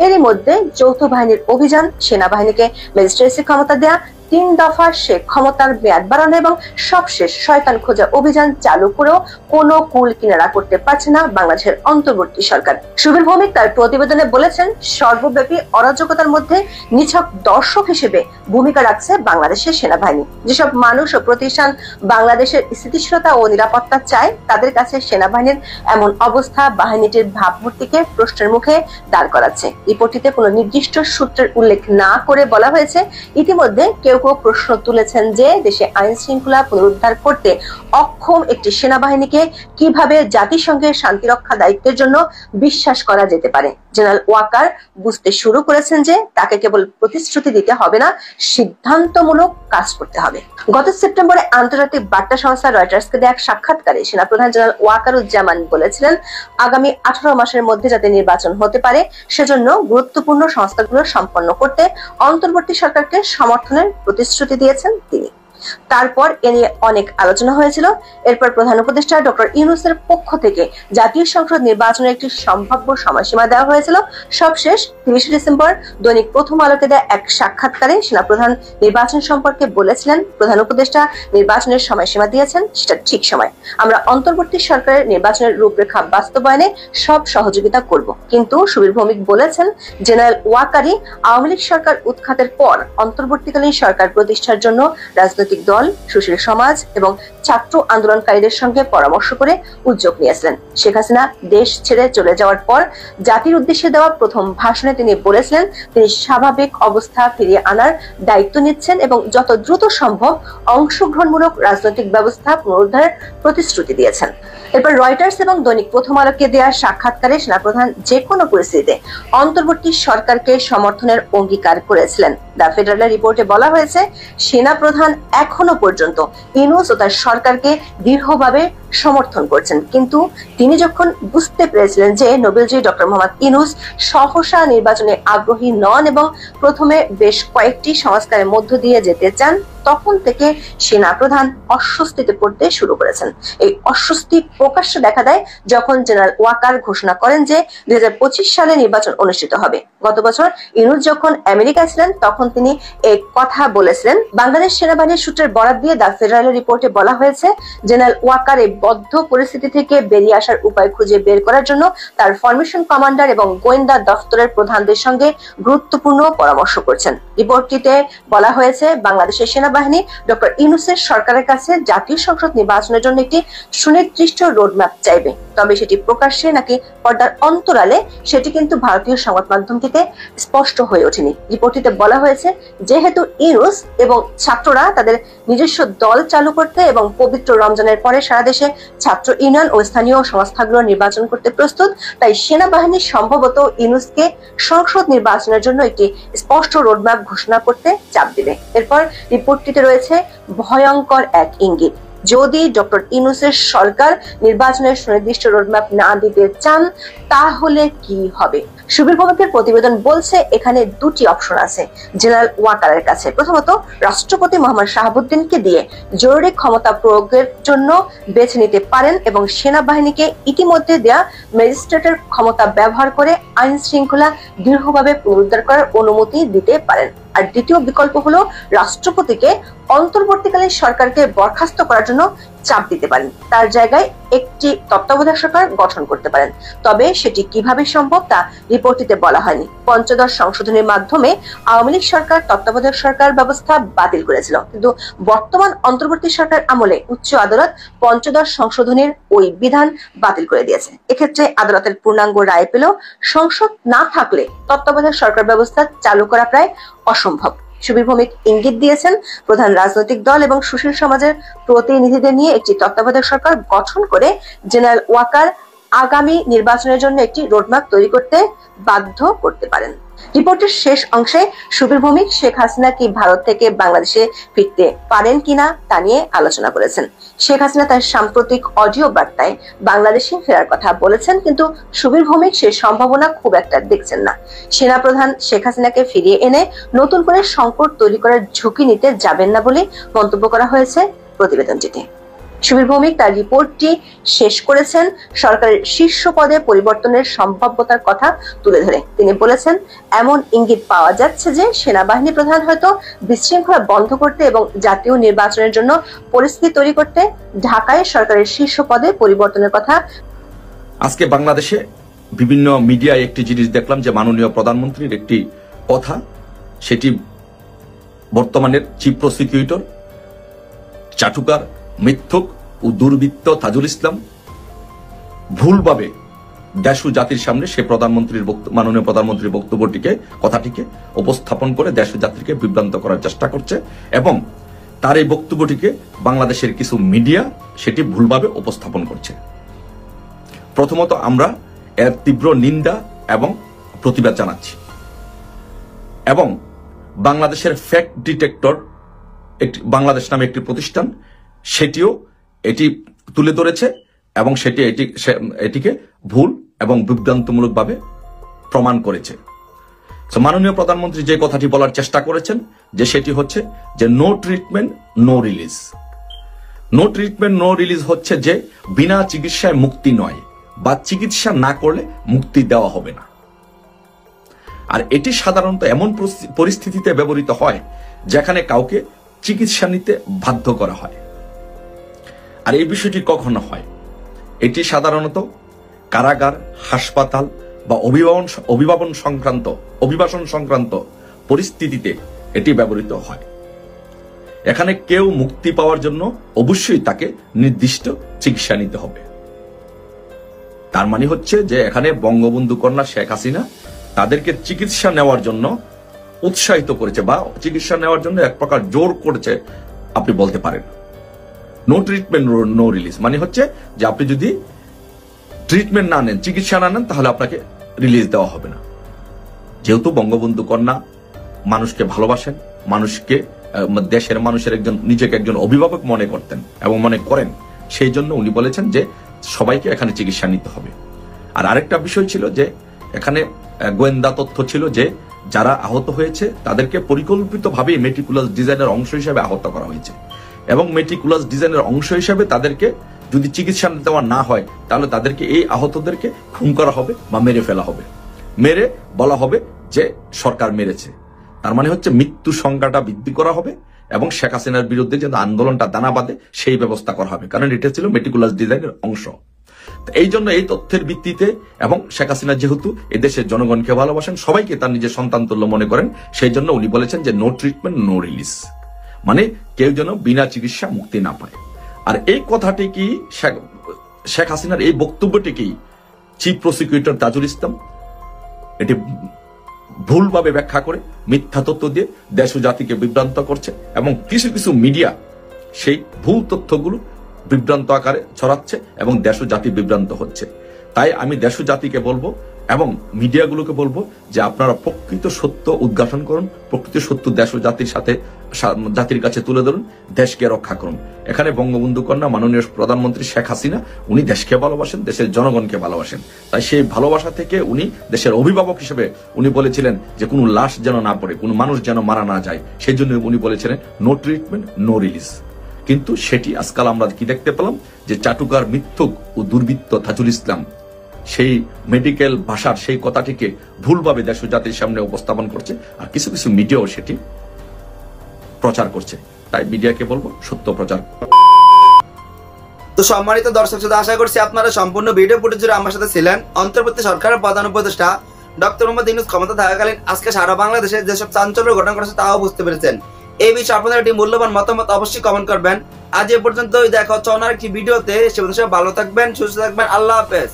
এরই মধ্যে যৌথ বাহিনীর অভিযান, সেনাবাহিনীকে ম্যাজিস্ট্রেসি ক্ষমতা দেয়া, 3 দফা সে ক্ষমতার মেয়াদ বাড়ানো এবং সবশেষ শয়তান খোঁজা অভিযান চালু করেও কোনো কুল কিনারা করতে পারছে না বাংলাদেশের অন্তর্বর্তী সরকার। সুবীর ভৌমিক তার প্রতিবেদনে বলেছেন, সর্বব্যাপী অরাজকতার মধ্যে নিছক দর্শক হিসেবে ভূমিকা রাখছে বাংলাদেশের সেনাবাহিনী। যেসব মানুষ ও প্রতিষ্ঠান বাংলাদেশের স্থিতিশীলতা ও নিরাপত্তা চায়, তাদের কাছে সেনাবাহিনীর এমন অবস্থা বাহিনীটির ভাবমূর্তিকে প্রশ্নের মুখে দাঁড় করাচ্ছে। রিপোর্টটিতে কোনো নির্দিষ্ট সূত্রের উল্লেখ না করে বলা হয়েছে, ইতিমধ্যে কেউ প্রশ্ন তুলেছেন যে দেশে আইন শৃঙ্খলা পুনরুদ্ধার করতে অক্ষম একটি সেনাবাহিনীকে কিভাবে জাতিসংঘের শান্তিরক্ষা দায়িত্বের জন্য বিশ্বাস করা যেতে পারে। জেনারেল ওয়াকার বুঝতে শুরু করেছেন যে তাকে কেবল প্রতিশ্রুতি দিতে হবে না, সিদ্ধান্তমূলক কাজ করতে হবে। গত সেপ্টেম্বরে আন্তর্জাতিক বার্তা সংস্থা রয়টার্সকে দেয়া এক সাক্ষাৎকারে সেনাপ্রধান জেনারেল ওয়াকারুজ্জামান বলেছিলেন, আগামী 18 মাসের মধ্যে যাতে নির্বাচন হতে পারে সেজন্য গুরুত্বপূর্ণ সংস্কারগুলো সম্পন্ন করতে অন্তর্বর্তী সরকারকে সমর্থনের প্রতিশ্রুতি দিয়েছেন তিনি। তারপর এ নিয়ে অনেক আলোচনা হয়েছিল। এরপর প্রধান উপদেষ্টা ডক্টর ইউনূসের পক্ষ থেকে জাতীয় সংসদ নির্বাচনের একটি সম্ভাব্য সময়সীমা দেওয়া হয়েছিল। সবশেষ 30 ডিসেম্বর দৈনিক প্রথম আলোকে দেয়া এক সাক্ষাৎকারে সেনাপ্রধান নির্বাচন সম্পর্কে বলেছিলেন, প্রধান উপদেষ্টা নির্বাচনের সময়সীমা দিয়েছেন, সেটা ঠিক সময়। আমরা অন্তর্বর্তী সরকারের নির্বাচনের রূপরেখা বাস্তবায়নে সব সহযোগিতা করব। কিন্তু সুবীর ভৌমিক বলেছেন, জেনারেল ওয়াকারি আওয়ামী লীগ সরকার উৎখাতের পর অন্তর্বর্তীকালীন সরকার প্রতিষ্ঠার জন্য রাজনৈতিক দল, সুশীল সমাজ এবং ছাত্র আন্দোলনকারীদের সঙ্গে পরামর্শ করে উদ্যোগ নিয়েছিলেন। শেখ হাসিনা দেশ ছেড়ে চলে যাওয়ার পর জাতির উদ্দেশ্যে দেওয়া প্রথম ভাষণে তিনি বলেছিলেন, তিনি স্বাভাবিক অবস্থা ফিরিয়ে আনার দায়িত্ব নিচ্ছেন এবং যত দ্রুত সম্ভব অংশগ্রহণমূলক রাজনৈতিক ব্যবস্থা পুনরুদ্ধারের প্রতিশ্রুতি দিয়েছেন। এরপর রয়টার্স এবং দৈনিক প্রথম আলোকে দেওয়া সাক্ষাৎকারে সেনাপ্রধান যে কোনো পরিস্থিতিতে অন্তর্বর্তী সরকারকে সমর্থনের অঙ্গীকার করেছিলেন। দ্য ফেডারেলের রিপোর্টে বলা হয়েছে, সেনাপ্রধান এখনো পর্যন্ত ইউনূস ও তার সরকারকে দৃঢ়ভাবে সমর্থন করছেন। কিন্তু তিনি যখন বুঝতে পেরেছিলেন যে নোবেলজয়ী ডক্টর মোহাম্মদ ইউনূস সহসা নির্বাচনে আগ্রহী নন এবং প্রথমে বেশ কয়েকটি সংস্কারের মধ্য দিয়ে যেতে চান, তখন থেকে সেনাপ্রধান অস্বস্তিতে পড়তে শুরু করেছেন। এই অস্বস্তি প্রকাশ্যে দেখা দেয় যখন জেনারেল ওয়াকার ঘোষণা করেন যে 2025 সালে নির্বাচন অনুষ্ঠিত হবে। গত বছর ইউনূস যখন আমেরিকায় ছিলেন তখন তিনি এই কথা বলেছিলেন। বাংলাদেশ সেনাবাহিনীর সূত্রের বরাত দিয়ে দ্য ফেডারেল রিপোর্টে বলা হয়েছে, জেনারেল ওয়াকার এই বদ্ধ পরিস্থিতি থেকে বেরিয়ে আসার উপায় খুঁজে বের করার জন্য তার ফরমেশন কমান্ডার এবং গোয়েন্দা দপ্তরের প্রধানদের সঙ্গে গুরুত্বপূর্ণ পরামর্শ করছেন। রিপোর্টটিতে বলা হয়েছে, বাংলাদেশের সেনাবাহিনী ডক্টর ইউনূসের সরকারের কাছে জাতীয় সংসদ নির্বাচনের জন্য একটি সুনির্দিষ্ট রোডম্যাপ চাইবে। তবে সেটি প্রকাশ্যে নাকি পর্দার অন্তরালে সেটি কিন্তু ভারতীয় সংবাদ মাধ্যম থেকে স্পষ্ট হয়ে ওঠেনি। রিপোর্টটিতে বলা হয়েছে, যেহেতু ইউনূস এবং ছাত্ররা তাদের নিজস্ব দল চালু করতে এবং পবিত্র রমজানের পরে সারা দেশে ছাত্র ইউনিয়ন ও স্থানীয় সংস্থাগুলো নির্বাচন করতে প্রস্তুত, তাই সেনাবাহিনী সম্ভবত ইউনূসকে সংসদ নির্বাচনের জন্য একটি স্পষ্ট রোডম্যাপ ঘোষণা করতে চাপ দিবে। এরপর রিপোর্টটিতে রয়েছে ভয়ঙ্কর এক ইঙ্গিত। যদি ডক্টর ইউনূসের সরকার নির্বাচনের সুনির্দিষ্ট রোডম্যাপ না দিতে চান তাহলে কি হবে? সুবীর ভৌমিকের প্রতিবেদন বলছে এখানে দুটি অপশন আছে জেনারেল ওয়াকারের কাছে। প্রথমত, রাষ্ট্রপতি মোহাম্মদ শাহাবুদ্দিনকে দিয়ে জরুরি ক্ষমতা প্রয়োগের জন্য বেছে নিতে পারেন এবং সেনাবাহিনীকে ইতিমধ্যে দেয়া ম্যাজিস্ট্রেটের ক্ষমতা ব্যবহার করে আইন শৃঙ্খলা দৃঢ়ভাবে পুনরুদ্ধার করার অনুমতি দিতে পারেন। আর দ্বিতীয় বিকল্প হলো রাষ্ট্রপতিকে অন্তর্বর্তীকালীন সরকারকে বরখাস্ত করার জন্য চাপ দিতে পারেন, তার জায়গায় একটি তত্ত্বাবধায়ক সরকার গঠন করতে পারেন। তবে সেটি কিভাবে সম্ভব তা রিপোর্টটিতে বলা হয়নি। পঞ্চদশ সংশোধনের মাধ্যমে আওয়ামী লীগ সরকার তত্ত্বাবধায়ক সরকার ব্যবস্থা বাতিল করেছিল, কিন্তু বর্তমান অন্তর্বর্তী সরকার আমলে উচ্চ আদালত পঞ্চদশ সংশোধনের ওই বিধান বাতিল করে দিয়েছে। এক্ষেত্রে আদালতের পূর্ণাঙ্গ রায় পেলেও সংসদ না থাকলে তত্ত্বাবধায়ক সরকার ব্যবস্থা চালু করা প্রায় অসম্ভব। সুবীর ভৌমিক ইঙ্গিত দিয়েছেন, প্রধান রাজনৈতিক দল এবং সুশীল সমাজের প্রতিনিধিদের নিয়ে একটি তত্ত্বাবধায়ক সরকার গঠন করে জেনারেল ওয়াকার আগামী নির্বাচনের জন্য একটি রোডম্যাপ তৈরি করতে বাধ্য করতে পারেন। রিপোর্টের শেষ অংশে সুবীর ভৌমিক শেখ হাসিনা কি ভারত থেকে বাংলাদেশে ফিরতে পারেন কিনা তা নিয়ে আলোচনা করেছেন। শেখ হাসিনা তার সাম্প্রতিক অডিও বার্তায় বাংলাদেশে ফেরার কথা বলেছেন, কিন্তু সুবীর ভৌমিক সে সম্ভাবনা খুব একটা দেখছেন না। সেনাপ্রধান শেখ হাসিনাকে ফিরিয়ে এনে নতুন করে সংকট তৈরি করার ঝুঁকি নিতে যাবেন না বলে মন্তব্য করা হয়েছে প্রতিবেদনটিতে। সুবীর ভৌমিক তার রিপোর্টটি শেষ করেছেন সরকারের শীর্ষ পদে পরিবর্তনের সম্ভাব্যতার কথা তুলে ধরে। তিনি বলেছেন, এমন ইঙ্গিত পাওয়া যাচ্ছে যে সেনাবাহিনী প্রধান হয়তো বিশৃঙ্খলা বন্ধ করতে এবং জাতীয় নির্বাচনের জন্য পরিস্থিতি তৈরি করতে ঢাকায় সরকারের শীর্ষ পদে পরিবর্তনের কথা। আজকে বাংলাদেশে বিভিন্ন মিডিয়ায় একটি জিনিস দেখলাম যে মাননীয় প্রধানমন্ত্রীর একটি কথা, সেটি বর্তমানের চিফ প্রসিকিউটর চাটুকার মিথ্যুক ও দুর্বৃত্ত তাজুল ইসলাম ভুলভাবে দেশ ও জাতির সামনে সে মাননীয় প্রধানমন্ত্রীর বক্তব্যটিকে কথাটিকে উপস্থাপন করে দেশ ও জাতিকে বিভ্রান্ত করার চেষ্টা করছে এবং তার এই বক্তব্যটিকে বাংলাদেশের কিছু মিডিয়া সেটি ভুলভাবে উপস্থাপন করছে। প্রথমত আমরা এর তীব্র নিন্দা এবং প্রতিবাদ জানাচ্ছি এবং বাংলাদেশের ফ্যাক্ট ডিটেক্টর বাংলাদেশ নামে একটি প্রতিষ্ঠান সেটিও এটি তুলে ধরেছে এবং সেটি এটিকে ভুল এবং বিভ্রান্তমূলকভাবে প্রমাণ করেছে। মাননীয় প্রধানমন্ত্রী যে কথাটি বলার চেষ্টা করেছেন যে সেটি হচ্ছে যে no treatment no release. No treatment no release হচ্ছে যে বিনা চিকিৎসায় মুক্তি নয়, বা চিকিৎসা না করলে মুক্তি দেওয়া হবে না। আর এটি সাধারণত এমন পরিস্থিতিতে ব্যবহৃত হয় যেখানে কাউকে চিকিৎসা নিতে বাধ্য করা হয়। আর এই বিষয়টি কখনো হয়, এটি সাধারণত কারাগার, হাসপাতাল বা অভিবাসন সংক্রান্ত পরিস্থিতিতে এটি ব্যবহৃত হয়। এখানে কেউ মুক্তি পাওয়ার জন্য অবশ্যই তাকে নির্দিষ্ট চিকিৎসা নিতে হবে। তার মানে হচ্ছে যে এখানে বঙ্গবন্ধু কন্যা শেখ হাসিনা তাদেরকে চিকিৎসা নেওয়ার জন্য উৎসাহিত করেছে বা চিকিৎসা নেওয়ার জন্য এক প্রকার জোর করেছে আপনি বলতে পারেন। নো ট্রিটমেন্ট নো রিলিজ মানে হচ্ছে যে আপনি যদি ট্রিটমেন্ট না নেন, চিকিৎসা না নেন, তাহলে আপনাকে রিলিজ দেওয়া হবে না। যেহেতু বঙ্গবন্ধু কন্যা মানুষকে ভালোবাসেন, মানুষকে দেশের মানুষের নিজেকে একজন অভিভাবক মনে করতেন এবং মনে করেন, সেই জন্য উনি বলেছেন যে সবাইকে এখানে চিকিৎসা নিতে হবে। আর আরেকটা বিষয় ছিল যে এখানে গোয়েন্দা তথ্য ছিল যে যারা আহত হয়েছে তাদেরকে পরিকল্পিতভাবে মেটিকুলাস ডিজাইনের অংশ হিসেবে আহত করা হয়েছে এবং মেটিকুলাস ডিজাইনের অংশ হিসেবে তাদেরকে যদি চিকিৎসা দেওয়া না হয় তাহলে তাদেরকে এই আহতদেরকে খুন করা হবে বা মেরে ফেলা হবে, মেরে বলা হবে যে সরকার মেরেছে। তার মানে হচ্ছে মৃত্যু সংখ্যাটা বৃদ্ধি করা হবে এবং শেখ হাসিনার বিরুদ্ধে যে আন্দোলনটা দানা বাঁধে সেই ব্যবস্থা করা হবে, কারণ এটা ছিল মেটিকুলাস ডিজাইনের অংশ। এই জন্য এই তথ্যের ভিত্তিতে এবং শেখ হাসিনা যেহেতু এদেশের জনগণকে ভালোবাসেন, সবাইকে তার নিজের সন্তান তুল্য মনে করেন, সেই জন্য উনি বলেছেন যে নো ট্রিটমেন্ট নো রিলিজ, মানে কেউ যেন বিনা চিকিৎসা মুক্তি না পায়। আর এই কথাটি কি শেখ হাসিনার এই বক্তব্যটি কি চিফ প্রসিকিউটর তাজুল ইসলাম এটি ভুলভাবে ব্যাখ্যা করে মিথ্যা তথ্য দিয়ে দেশ ও জাতিকে বিভ্রান্ত করছে, এবং কিছু কিছু মিডিয়া সেই ভুল তথ্যগুলো বিভ্রান্ত আকারে ছড়াচ্ছে এবং দেশ ও জাতি বিভ্রান্ত হচ্ছে। তাই আমি দেশ ও জাতিকে বলবো এবং মিডিয়াগুলোকে বলবো যে আপনারা প্রকৃত সত্য উদ্ঘাটন করুন, প্রকৃত সত্য দেশ ও জাতির কাছে তুলে ধরুন, দেশকে রক্ষা করুন। এখানে বঙ্গবন্ধু কন্যা মাননীয় প্রধানমন্ত্রী শেখ হাসিনা উনি দেশকে ভালোবাসেন, দেশের জনগণকে ভালোবাসেন। তাই সেই ভালোবাসা থেকে উনি দেশের অভিভাবক হিসেবে উনি বলেছিলেন যে কোনো লাশ যেন না পড়ে, কোনো মানুষ যেন মারা না যায়, সেই জন্য উনি বলেছিলেন নো ট্রিটমেন্ট নো রিলিজ। কিন্তু সেটি আজকাল আমরা কি দেখতে পেলাম যে চাটুকার মিথ্যুক ও দুর্বৃত্ত তাজুল ইসলাম সেই মেডিকেল ভাষার সেই কথাটিকে ভুলভাবে দেশ ও জাতির সামনে উপস্থাপন করছে, আর কিছু কিছু মিডিয়াও সেটি প্রচার করছে। তাই মিডিয়াকে বলবো সত্য প্রচার। তো সম্মানিত দর্শক শ্রোতা, আশা করছি আপনারা সম্পূর্ণ ভিডিও ফুটেজ জুড়ে আমার সাথে ছিলেন। অন্তর্বর্তী সরকারের প্রধান উপদেষ্টা ডক্টর মোহাম্মদ ইউনূস ক্ষমতা থাকাকালীন আজকে সারা বাংলাদেশে যেসব চাঞ্চল্যের ঘটনা ঘটেছে তাও বুঝতে পেরেছেন। এই বিষয়ে আপনাদের একটি মূল্যবান মতামত অবশ্যই কমেন্ট করবেন। আজ এ পর্যন্তই, দেখা হচ্ছে অন্য একটি ভিডিওতে। সে পর্যন্ত ভালো থাকবেন, সুস্থ থাকবেন। আল্লাহ হাফেজ।